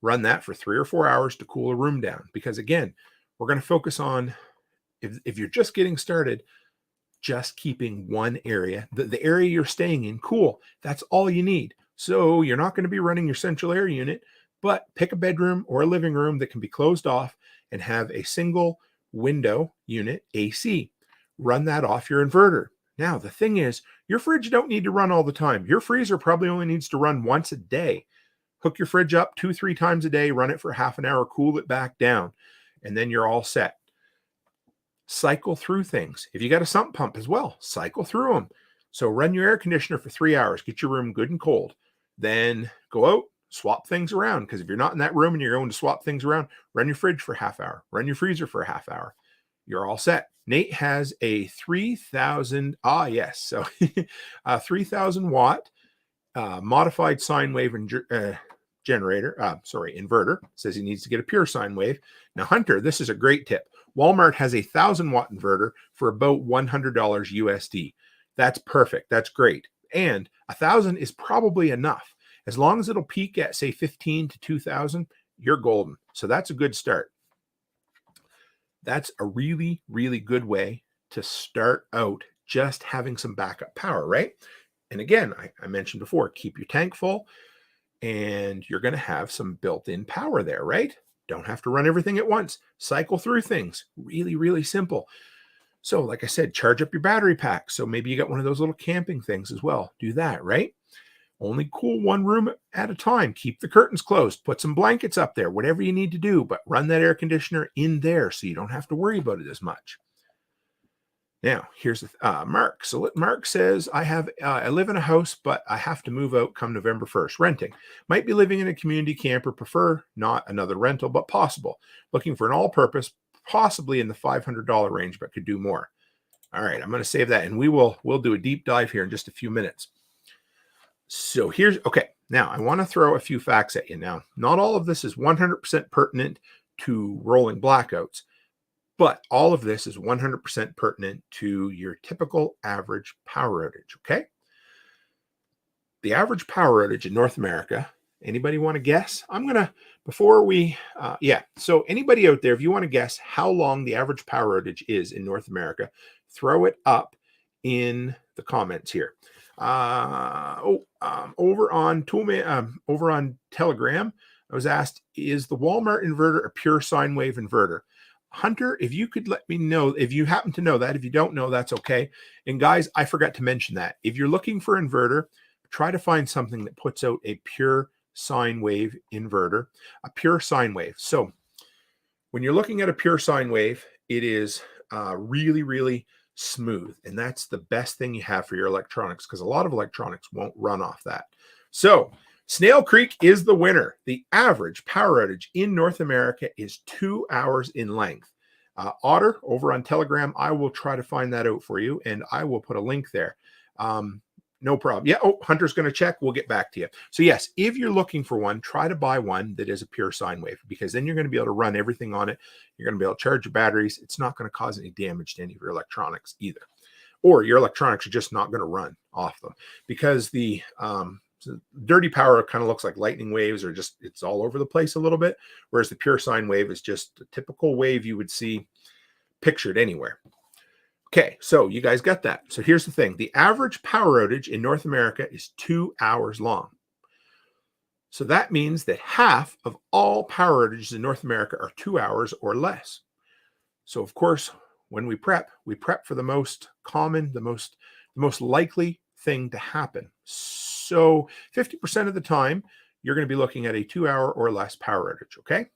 Run that for 3 or 4 hours to cool a room down. Because again, we're going to focus on, if you're just getting started, just keeping one area, the area you're staying in, cool. That's all you need. So you're not going to be running your central air unit, but pick a bedroom or a living room that can be closed off and have a single window unit AC. Run that off your inverter. Now, the thing is, your fridge don't need to run all the time. Your freezer probably only needs to run once a day. Hook your fridge up 2-3 times a day, run it for half an hour, cool it back down, and then you're all set. Cycle through things. If you got a sump pump as well, cycle through them. So run your air conditioner for 3 hours, get your room good and cold. Then go out, swap things around, because if you're not in that room and you're going to swap things around, run your fridge for a half hour, run your freezer for a half hour. You're all set. Nate has a 3000, so a 3000 watt modified sine wave inverter. Says he needs to get a pure sine wave. Now, Hunter, this is a great tip. Walmart has a 1000 watt inverter for about $100 USD. That's perfect. That's great. And 1000 is probably enough. As long as it'll peak at, say, 15 to 2000, you're golden. So that's a good start. That's a really, really good way to start out, just having some backup power, right? And again, I mentioned before, keep your tank full and you're going to have some built-in power there, right? Don't have to run everything at once. Cycle through things. Really, really simple. So like I said, charge up your battery pack. So maybe you got one of those little camping things as well. Do that, right? Only cool one room at a time. Keep the curtains closed. Put some blankets up there, whatever you need to do, but run that air conditioner in there so you don't have to worry about it as much. Now, here's Mark. So Mark says, I live in a house, but I have to move out come November 1st. Renting. Might be living in a community camper. Prefer not another rental, but possible. Looking for an all-purpose, possibly in the $500 range, but could do more. All right, I'm going to save that, and we'll do a deep dive here in just a few minutes. So okay, now I want to throw a few facts at you. Now, not all of this is 100% pertinent to rolling blackouts, but all of this is 100% pertinent to your typical average power outage, okay? The average power outage in North America, anybody want to guess? So anybody out there, if you want to guess how long the average power outage is in North America, throw it up in the comments here. Over on Toolman, over on Telegram, I was asked, is the Walmart inverter a pure sine wave inverter? Hunter, if you could let me know, if you happen to know that. If you don't know, that's okay. And guys, I forgot to mention that. If you're looking for inverter, try to find something that puts out a pure sine wave inverter, a pure sine wave. So when you're looking at a pure sine wave, it is really, really smooth. And that's the best thing you have for your electronics, because a lot of electronics won't run off that. So Snail Creek is the winner. The average power outage in North America is 2 hours in length. Otter over on Telegram, I will try to find that out for you, and I will put a link there. No problem. Yeah. Oh, Hunter's going to check. We'll get back to you. So yes, if you're looking for one, try to buy one that is a pure sine wave, because then you're going to be able to run everything on it. You're going to be able to charge your batteries. It's not going to cause any damage to any of your electronics either, or your electronics are just not going to run off them, because the dirty power kind of looks like lightning waves, or just it's all over the place a little bit, whereas the pure sine wave is just a typical wave you would see pictured anywhere. Okay, so you guys got that. So here's the thing. The average power outage in North America is 2 hours long. So that means that half of all power outages in North America are 2 hours or less. So of course, when we prep for the most common, the most likely thing to happen. So 50% of the time, you're going to be looking at a 2 hour or less power outage, okay?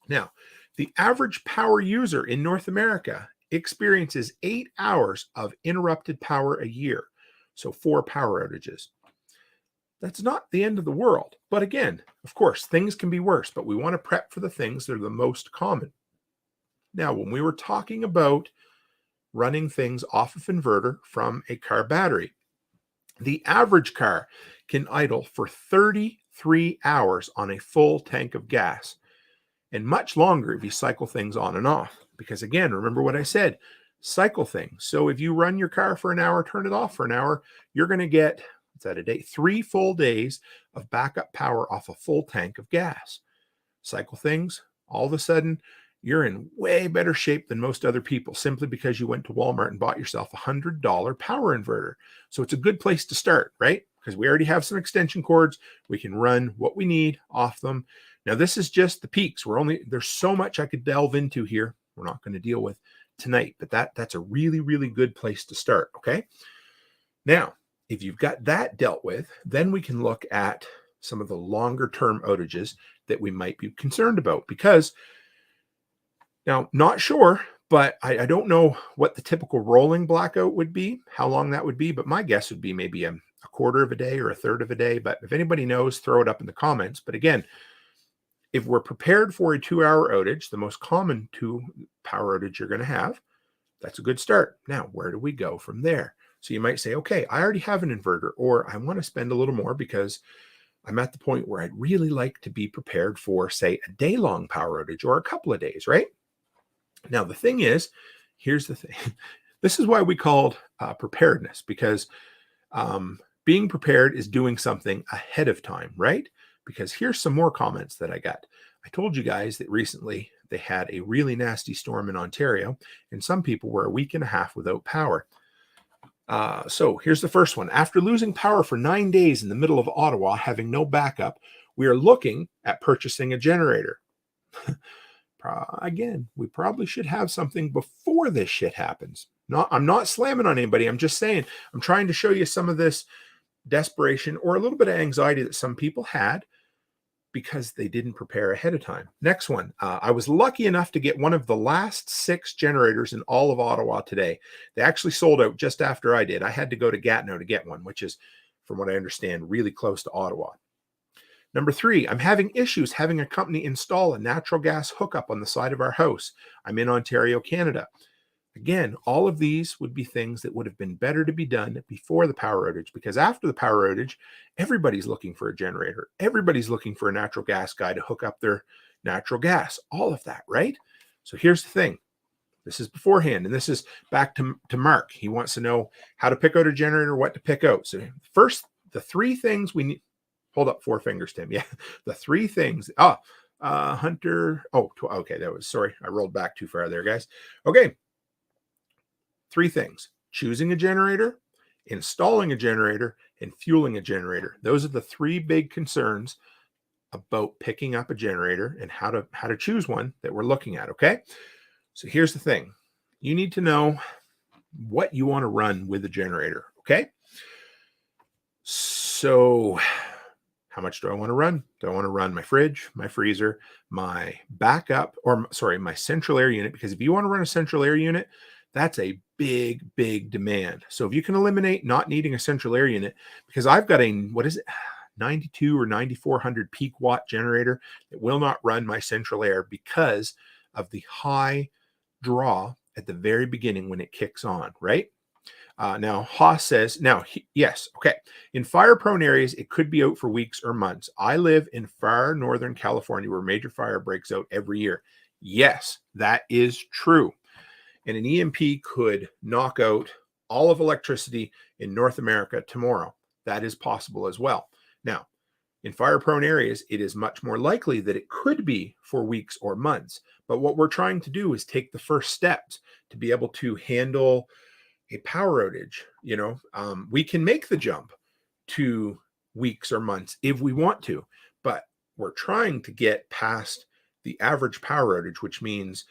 Now, the average power user in North America experiences 8 hours of interrupted power a year. So 4 power outages. That's not the end of the world. But again, of course, things can be worse, but we want to prep for the things that are the most common. Now, when we were talking about running things off of inverter from a car battery, the average car can idle for 33 hours on a full tank of gas, and much longer if you cycle things on and off. Because again, remember what I said, cycle things. So if you run your car for an hour, turn it off for an hour, you're going to get, what's that a day? 3 full days of backup power off a full tank of gas. Cycle things, all of a sudden, you're in way better shape than most other people, simply because you went to Walmart and bought yourself a $100 power inverter. So it's a good place to start, right? Because we already have some extension cords. We can run what we need off them. Now, this is just the peaks. There's so much I could delve into here. We're not going to deal with tonight, but that's a really, really good place to start, okay? Now, if you've got that dealt with, then we can look at some of the longer term outages that we might be concerned about, because now, not sure, but I don't know what the typical rolling blackout would be, how long that would be, but my guess would be maybe a quarter of a day or a third of a day. But if anybody knows, throw it up in the comments. But again, if we're prepared for a 2 hour outage, the most common 2 power outage you're going to have, that's a good start. Now, where do we go from there? So you might say, okay, I already have an inverter, or I want to spend a little more because I'm at the point where I'd really like to be prepared for, say, a day-long power outage or a couple of days, right? Now, the thing is, here's the thing. This is why we called preparedness, because being prepared is doing something ahead of time, right? Because here's some more comments that I got. I told you guys that recently they had a really nasty storm in Ontario, and some people were a week and a half without power. So here's the first one. After losing power for 9 days in the middle of Ottawa, having no backup, we are looking at purchasing a generator. Again, we probably should have something before this shit happens. I'm not slamming on anybody. I'm just saying, I'm trying to show you some of this desperation or a little bit of anxiety that some people had because they didn't prepare ahead of time. Next one. I was lucky enough to get one of the last 6 generators in all of Ottawa today. They actually sold out just after I did. I had to go to Gatineau to get one, which is, from what I understand, really close to Ottawa. Number 3, I'm having issues having a company install a natural gas hookup on the side of our house. I'm in Ontario, Canada. Again, all of these would be things that would have been better to be done before the power outage, because after the power outage, everybody's looking for a generator. Everybody's looking for a natural gas guy to hook up their natural gas, all of that, right? So here's the thing. This is beforehand, and this is back to Mark. He wants to know how to pick out a generator, what to pick out. So first, the 3 things we need. Hold up 4 fingers, Tim. Yeah, the 3 things. Hunter. Oh, okay. Sorry. I rolled back too far there, guys. Okay. 3 things: choosing a generator, installing a generator, and fueling a generator. Those are the 3 big concerns about picking up a generator and how to choose one that we're looking at. Okay. So here's the thing. You need to know what you want to run with the generator. Okay. So How much do I want to run? Do I want to run my fridge, my freezer, my backup, or sorry, my central air unit? Because if you want to run a central air unit, that's a big, big demand. So if you can eliminate not needing a central air unit, because I've got a, what is it, 92 or 9400 peak watt generator that will not run my central air because of the high draw at the very beginning when it kicks on, right? Now, Haas says, yes, okay. In fire-prone areas, it could be out for weeks or months. I live in far northern California where major fire breaks out every year. Yes, that is true. And an EMP could knock out all of electricity in North America tomorrow. That is possible as well. Now, in fire-prone areas, it is much more likely that it could be for weeks or months. But what we're trying to do is take the first steps to be able to handle a power outage. We can make the jump to weeks or months if we want to, but we're trying to get past the average power outage, which means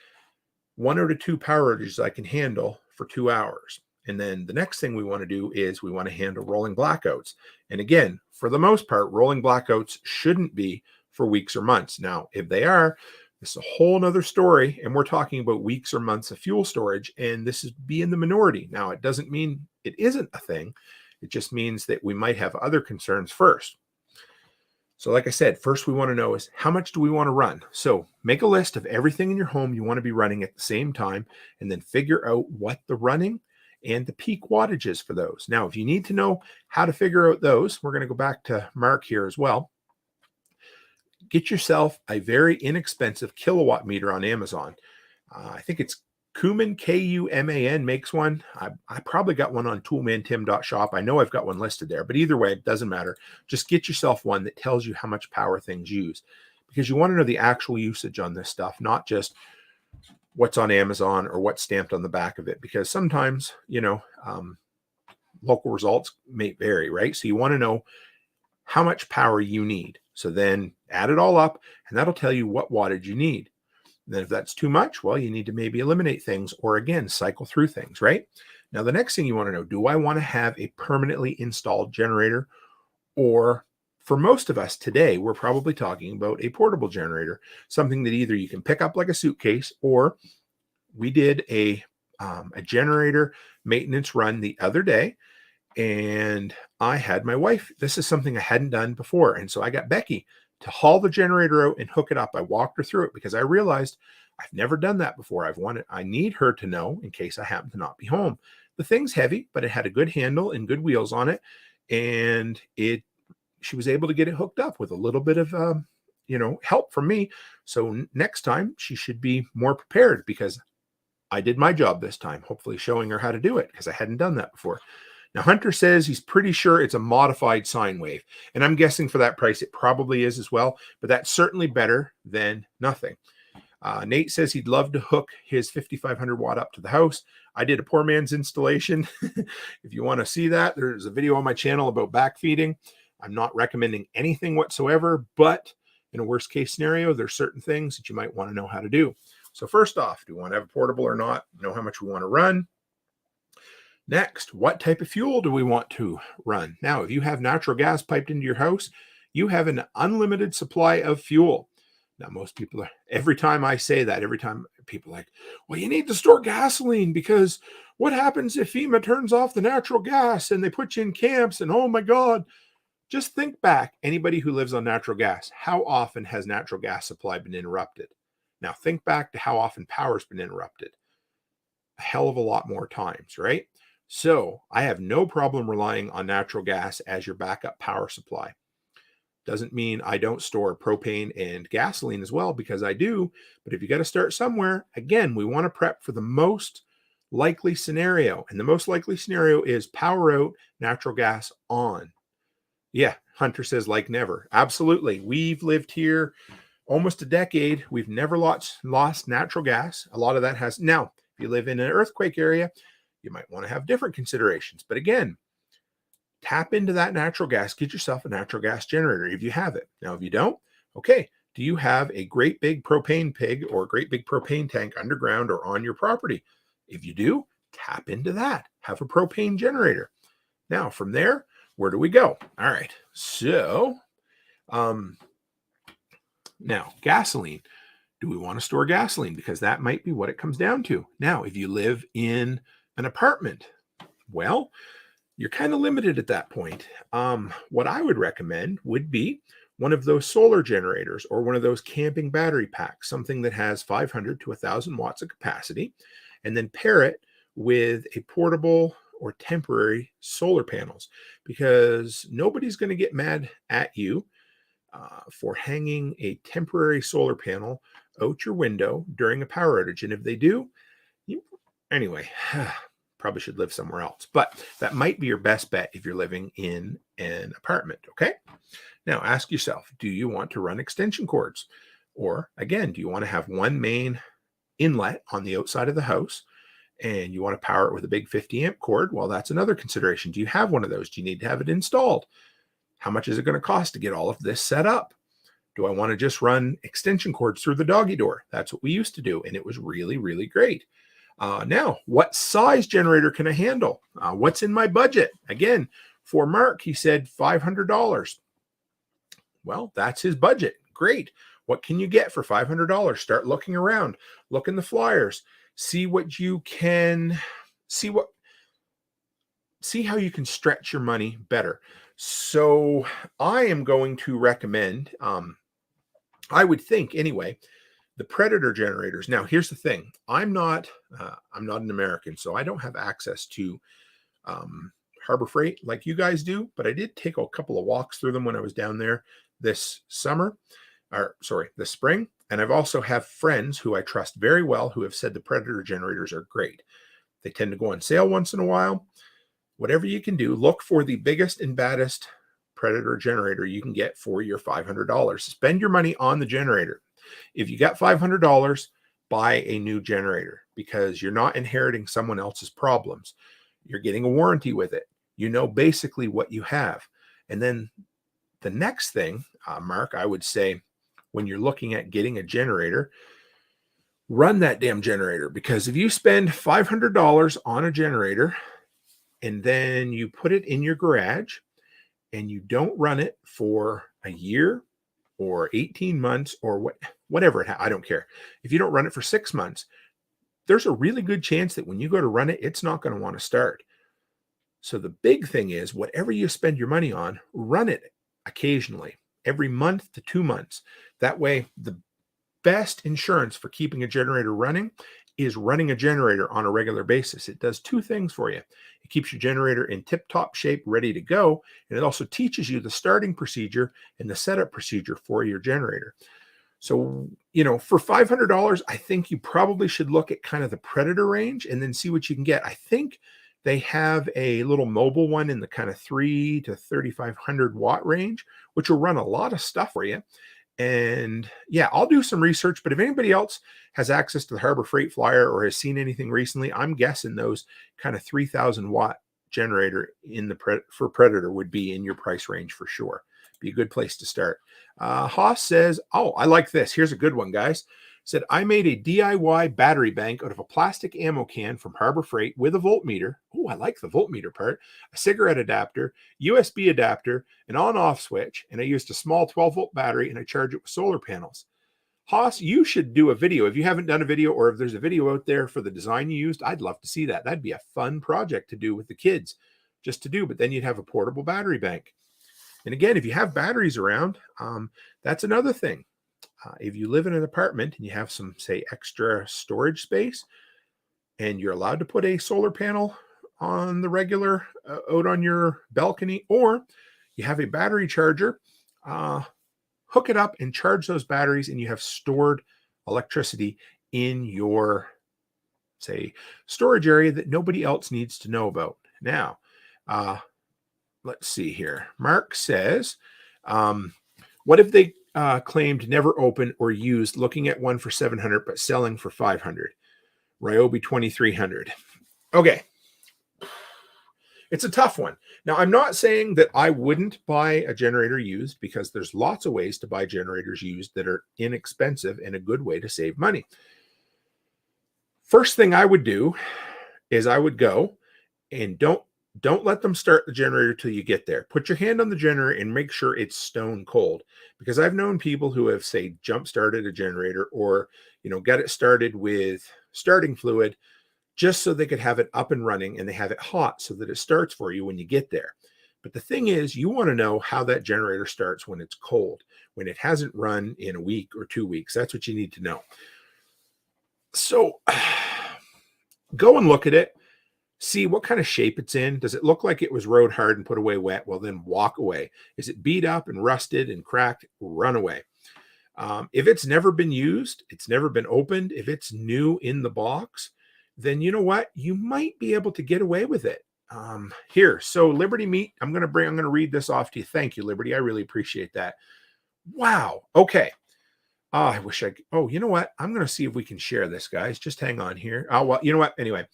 1 out of 2 power outages I can handle for 2 hours. And then the next thing we want to do is we want to handle rolling blackouts. And again, for the most part, rolling blackouts shouldn't be for weeks or months. Now, if they are, it's a whole nother story, and we're talking about weeks or months of fuel storage, and this is being the minority. Now, it doesn't mean it isn't a thing. It just means that we might have other concerns first. So like I said, first we want to know is how much do we want to run? So make a list of everything in your home you want to be running at the same time, and then figure out what the running and the peak wattage is for those. Now, if you need to know how to figure out those, we're going to go back to Mark here as well. Get yourself a very inexpensive kilowatt meter on Amazon. I think it's Kuman, Kuman makes one. I probably got one on toolmantim.shop. I know I've got one listed there, but either way, it doesn't matter. Just get yourself one that tells you how much power things use, because you want to know the actual usage on this stuff, not just what's on Amazon or what's stamped on the back of it, because sometimes, local results may vary, right? So you want to know how much power you need. So then add it all up, and that'll tell you what wattage you need. And then if that's too much, well, you need to maybe eliminate things, or again, cycle through things, right? Now, the next thing you want to know, do I want to have a permanently installed generator? Or for most of us today, we're probably talking about a portable generator, something that either you can pick up like a suitcase, or we did a generator maintenance run the other day, and I had my wife. This is something I hadn't done before. And so I got Becky to haul the generator out and hook it up. I walked her through it because I realized I've never done that before. I need her to know in case I happen to not be home. The thing's heavy, but it had a good handle and good wheels on it. And she was able to get it hooked up with a little bit of, help from me. So next time she should be more prepared, because I did my job this time, hopefully showing her how to do it, because I hadn't done that before. Now, Hunter says he's pretty sure it's a modified sine wave. And I'm guessing for that price, it probably is as well. But that's certainly better than nothing. Nate says he'd love to hook his 5,500 watt up to the house. I did a poor man's installation. If you want to see that, there's a video on my channel about backfeeding. I'm not recommending anything whatsoever, but in a worst case scenario, there's certain things that you might want to know how to do. So first off, do we want to have a portable or not? Know how much we want to run. Next, what type of fuel do we want to run? Now, if you have natural gas piped into your house, you have an unlimited supply of fuel. Now, most people every time I say that, every time people are like, well, you need to store gasoline, because what happens if FEMA turns off the natural gas and they put you in camps, and oh my God. Just think back, anybody who lives on natural gas, how often has natural gas supply been interrupted? Now, think back to how often power's been interrupted. A hell of a lot more times, right? So I have no problem relying on natural gas as your backup power supply. Doesn't mean I don't store propane and gasoline as well, because I do. But if you got to start somewhere, again, we want to prep for the most likely scenario. And the most likely scenario is power out, natural gas on. Yeah, Hunter says like never. Absolutely. We've lived here almost a decade. We've never lost natural gas. A lot of that has. Now, if you live in an earthquake area, you might want to have different considerations. But again, tap into that natural gas. Get yourself a natural gas generator if you have it. Now, if you don't, okay, do you have a great big propane pig or a great big propane tank underground or on your property? If you do, tap into that. Have a propane generator. Now, from there, where do we go? All right, so Now, gasoline. Do we want to store gasoline? Because that might be what it comes down to. Now, if you live in an apartment, well, you're kind of limited at that point. What I would recommend would be one of those solar generators or one of those camping battery packs, something that has 500 to 1,000 watts of capacity, and then pair it with a portable or temporary solar panels, because nobody's going to get mad at you for hanging a temporary solar panel out your window during a power outage. And if they do, anyway, probably should live somewhere else. But that might be your best bet if you're living in an apartment, okay? Now ask yourself, do you want to run extension cords? Or again, do you want to have one main inlet on the outside of the house and you want to power it with a big 50 amp cord? Well, that's another consideration. Do you have one of those? Do you need to have it installed? How much is it going to cost to get all of this set up? Do I want to just run extension cords through the doggy door? That's what we used to do, and it was really, really great. Now, what size generator can I handle? What's in my budget? Again, for Mark, he said $500. Well, that's his budget. Great. What can you get for $500? Start looking around. Look in the flyers. See what you can, see how you can stretch your money better. So I am going to recommend, I would think anyway, the Predator generators. Now, here's the thing. I'm not an American, so I don't have access to Harbor Freight like you guys do, but I did take a couple of walks through them when I was down there this spring. And I've also have friends who I trust very well who have said the Predator generators are great. They tend to go on sale once in a while. Whatever you can do, look for the biggest and baddest Predator generator you can get for your $500. Spend your money on the generator. If you got $500, buy a new generator, because you're not inheriting someone else's problems. You're getting a warranty with it. You know basically what you have. And then the next thing, Mark, I would say when you're looking at getting a generator, run that damn generator, because if you spend $500 on a generator and then you put it in your garage and you don't run it for a year or 18 months or whatever, I don't care. If you don't run it for 6 months, there's a really good chance that when you go to run it, it's not going to want to start. So the big thing is, whatever you spend your money on, run it occasionally, every month to 2 months. That way, the best insurance for keeping a generator running is running a generator on a regular basis. It does two things for you. It keeps your generator in tip-top shape, ready to go, and it also teaches you the starting procedure and the setup procedure for your generator. So, for $500, I think you probably should look at kind of the Predator range and then see what you can get. I think they have a little mobile one in the kind of 3 to 3,500 watt range, which will run a lot of stuff for you. And yeah, I'll do some research, but if anybody else has access to the Harbor Freight flyer or has seen anything recently, I'm guessing those kind of 3,000 watt generator for Predator would be in your price range for sure. Be a good place to start. Haas says, oh, I like this. Here's a good one, guys. Said, I made a DIY battery bank out of a plastic ammo can from Harbor Freight with a voltmeter. Oh, I like the voltmeter part. A cigarette adapter, USB adapter, an on-off switch, and I used a small 12-volt battery, and I charge it with solar panels. Haas, you should do a video. If you haven't done a video, or if there's a video out there for the design you used, I'd love to see that. That'd be a fun project to do with the kids, just to do, but then you'd have a portable battery bank. And again, if you have batteries around, that's another thing. If you live in an apartment and you have some, say, extra storage space, and you're allowed to put a solar panel on the regular out on your balcony, or you have a battery charger, hook it up and charge those batteries, and you have stored electricity in your, say, storage area that nobody else needs to know about. Now, let's see here. Mark says, what if they claimed never opened or used, looking at one for $700 but selling for $500? Ryobi 2300. Okay. It's a tough one. Now, I'm not saying that I wouldn't buy a generator used, because there's lots of ways to buy generators used that are inexpensive and a good way to save money. First thing I would do is I would go and don't don't let them start the generator till you get there. Put your hand on the generator and make sure it's stone cold, because I've known people who have, say, jump started a generator, or got it started with starting fluid just so they could have it up and running, and they have it hot so that it starts for you when you get there. But the thing is, you want to know how that generator starts when it's cold, when it hasn't run in a week or 2 weeks. That's what you need to know. So go and look at it. See what kind of shape it's in. Does it look like it was rode hard and put away wet? Well, then walk away. Is it beat up and rusted and cracked? Run away. If it's never been used, it's never been opened, if it's new in the box, then you know what? You might be able to get away with it. Here, so Liberty Meat, I'm going to read this off to you. Thank you, Liberty. I really appreciate that. Wow. Okay. I wish you know what? I'm going to see if we can share this, guys. Just hang on here. Oh, well, you know what? Anyway,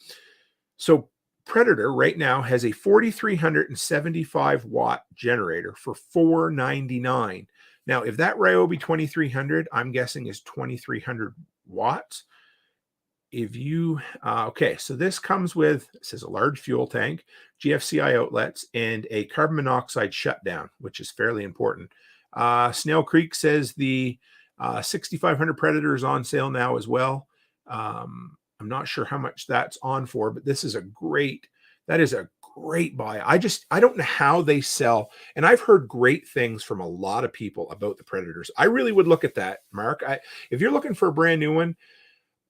so Predator right now has a 4,375 watt generator for $499. Now, if that Ryobi 2300, I'm guessing, is 2,300 watts. If you, okay, so this comes with, it says a large fuel tank, GFCI outlets, and a carbon monoxide shutdown, which is fairly important. Snail Creek says the 6,500 Predator is on sale now as well. I'm not sure how much that's on for, but that is a great buy. I don't know how they sell. And I've heard great things from a lot of people about the Predators. I really would look at that, Mark. If you're looking for a brand new one,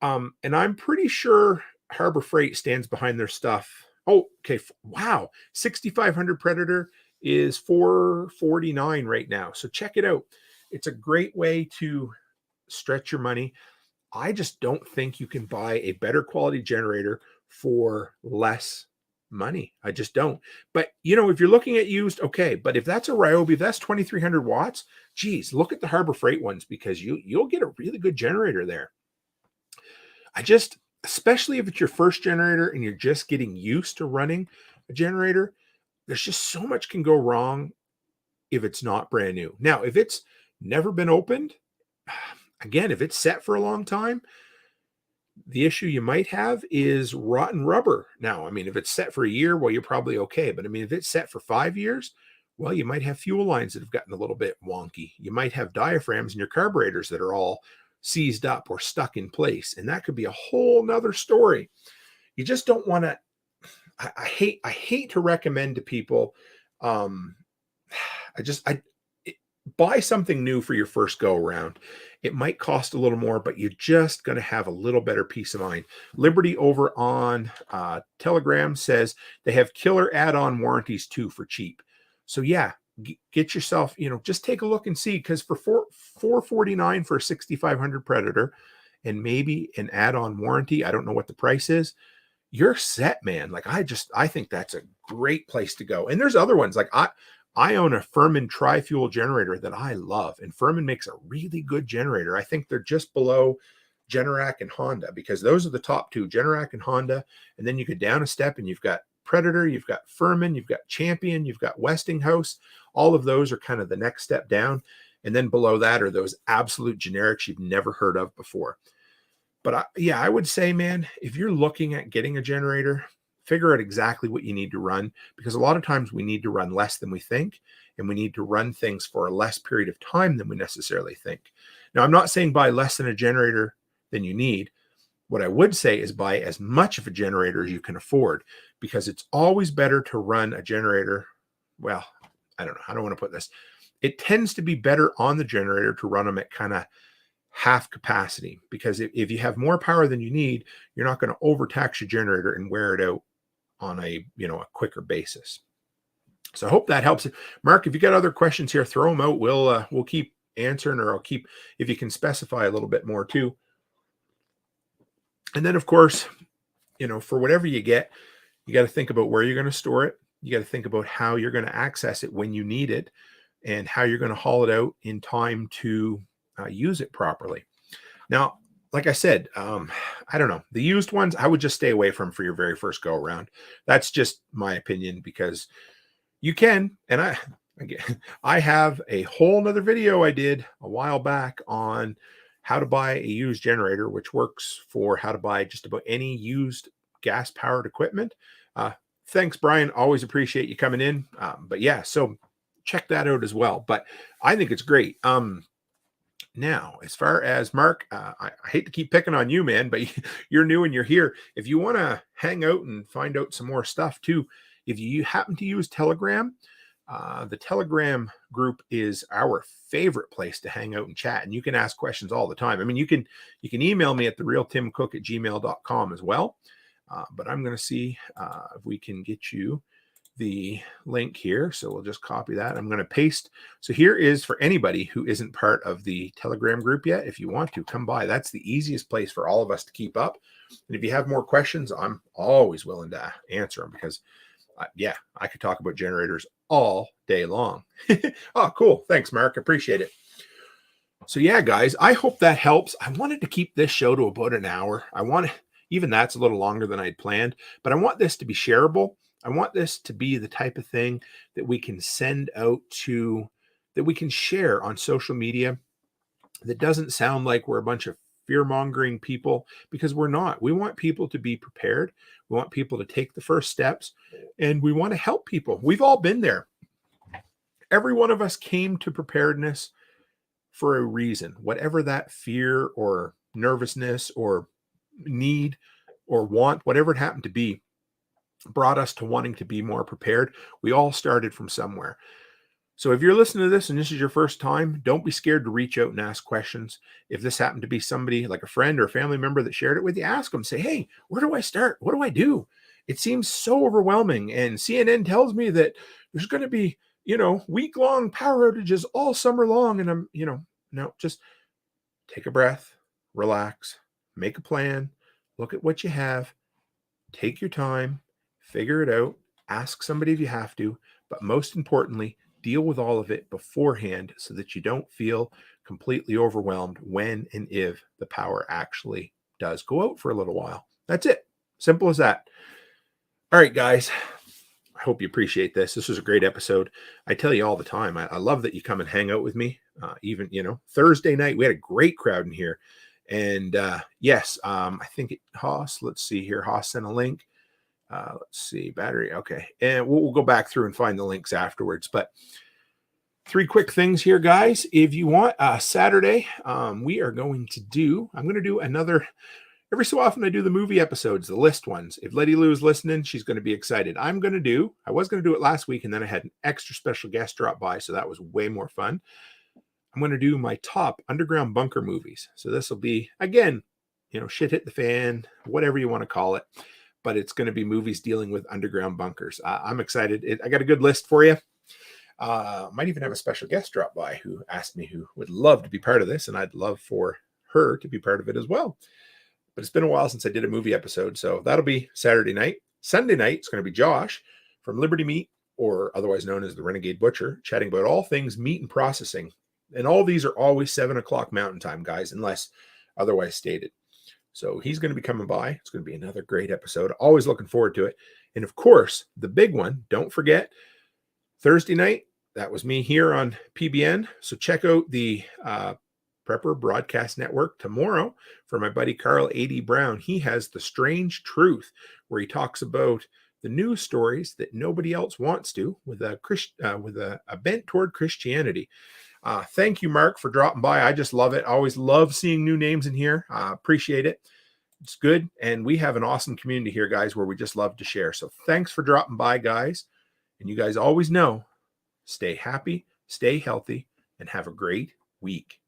and I'm pretty sure Harbor Freight stands behind their stuff. Oh, okay. Wow. 6,500 Predator is $449 right now. So check it out. It's a great way to stretch your money. I just don't think you can buy a better quality generator for less money. I just don't. But if you're looking at used, okay. But if that's a Ryobi, if that's 2,300 watts, geez, look at the Harbor Freight ones, because you'll get a really good generator there. Especially if it's your first generator and you're just getting used to running a generator, there's just so much can go wrong if it's not brand new. Now, if it's never been opened, again, if it's set for a long time, the issue you might have is rotten rubber. Now, I mean, if it's set for a year, well, you're probably okay. But I mean, if it's set for 5 years, well, you might have fuel lines that have gotten a little bit wonky. You might have diaphragms in your carburetors that are all seized up or stuck in place. And that could be a whole nother story. You just don't want to, I hate to recommend to people, buy something new for your first go around. It might cost a little more, but you're just going to have a little better peace of mind. Liberty over on Telegram says they have killer add-on warranties too for cheap. So yeah, get yourself, just take a look and see, because for $449 for a 6,500 Predator and maybe an add-on warranty, I don't know what the price is, you're set, man. Like I think that's a great place to go. And there's other ones. Like I own a Furman tri-fuel generator that I love, and Furman makes a really good generator. I think they're just below Generac and Honda, because those are the top two, Generac and Honda. And then you go down a step and you've got Predator, you've got Furman, you've got Champion, you've got Westinghouse. All of those are kind of the next step down. And then below that are those absolute generics you've never heard of before. But I would say, man, if you're looking at getting a generator, figure out exactly what you need to run, because a lot of times we need to run less than we think, and we need to run things for a less period of time than we necessarily think. Now, I'm not saying buy less than a generator than you need. What I would say is buy as much of a generator as you can afford, because it's always better to run a generator. Well, I don't know. I don't want to put this. It tends to be better on the generator to run them at kind of half capacity, because if you have more power than you need, you're not going to overtax your generator and wear it out on a quicker basis. So I hope that helps. Mark, if you got other questions here, throw them out. We'll keep answering, or I'll keep, if you can specify a little bit more too. And then, of course, for whatever you get, you got to think about where you're going to store it. You got to think about how you're going to access it when you need it, and how you're going to haul it out in time to use it properly. Now, like I said, I don't know. The used ones, I would just stay away from for your very first go around. That's just my opinion, because you can, and I have a whole nother video I did a while back on how to buy a used generator, which works for how to buy just about any used gas-powered equipment. thanks, Brian. Always appreciate you coming in. But yeah, so check that out as well. But I think it's great. Now, as far as Mark, I hate to keep picking on you, man, but you're new and you're here. If you want to hang out and find out some more stuff too, if you happen to use Telegram, the Telegram group is our favorite place to hang out and chat, and you can ask questions all the time. I mean, you can email me at therealtimcook@gmail.com as well. But I'm going to see if we can get you the link here. So we'll just copy that. I'm going to paste. So here is for anybody who isn't part of the Telegram group yet. If you want to come by, that's the easiest place for all of us to keep up. And if you have more questions, I'm always willing to answer them because yeah, I could talk about generators all day long. Oh, cool. Thanks, Mark. Appreciate it. So yeah, guys, I hope that helps. I wanted to keep this show to about an hour. Even that's a little longer than I'd planned, but I want this to be shareable. I want this to be the type of thing that we can send out that we can share on social media that doesn't sound like we're a bunch of fear-mongering people, because we're not. We want people to be prepared. We want people to take the first steps, and we want to help people. We've all been there. Every one of us came to preparedness for a reason, whatever that fear or nervousness or need or want, whatever it happened to be, brought us to wanting to be more prepared. We all started from somewhere. So if you're listening to this and this is your first time, don't be scared to reach out and ask questions. If this happened to be somebody like a friend or a family member that shared it with you, ask them, say, hey, where do I start? What do I do? It seems so overwhelming. And CNN tells me that there's going to be, week-long power outages all summer long. And I'm, no, just take a breath, relax, make a plan, look at what you have, take your time, figure it out, ask somebody if you have to, but most importantly, deal with all of it beforehand so that you don't feel completely overwhelmed when and if the power actually does go out for a little while. That's it. Simple as that. All right, guys. I hope you appreciate this. This was a great episode. I tell you all the time, I love that you come and hang out with me. Even, Thursday night, we had a great crowd in here. And yes, I think Haas, let's see here. Haas sent a link. Let's see, battery. Okay. And we'll go back through and find the links afterwards. But 3 quick things here, guys. If you want Saturday, I'm going to do another, every so often I do the movie episodes, the list ones. If Letty Lou is listening, she's going to be excited. I was going to do it last week, and then I had an extra special guest drop by. So that was way more fun. I'm going to do my top underground bunker movies. So this will be, again, shit hit the fan, whatever you want to call it. But it's going to be movies dealing with underground bunkers. I'm excited. I got a good list for you. Might even have a special guest drop by who asked me who would love to be part of this, and I'd love for her to be part of it as well. But it's been a while since I did a movie episode, so that'll be Saturday night. Sunday night, it's going to be Josh from Liberty Meat, or otherwise known as the Renegade Butcher, chatting about all things meat and processing. And all these are always 7 o'clock Mountain Time, guys, unless otherwise stated. So he's going to be coming by. It's going to be another great episode. Always looking forward to it. And of course, the big one, don't forget, Thursday night, that was me here on PBN. So check out the Prepper Broadcast Network tomorrow for my buddy Carl A.D. Brown. He has The Strange Truth, where he talks about the news stories that nobody else wants to, with a bent toward Christianity. Thank you, Mark, for dropping by. I just love it. I always love seeing new names in here. Appreciate it. It's good. And we have an awesome community here, guys, where we just love to share. So thanks for dropping by, guys. And you guys always know, stay happy, stay healthy, and have a great week.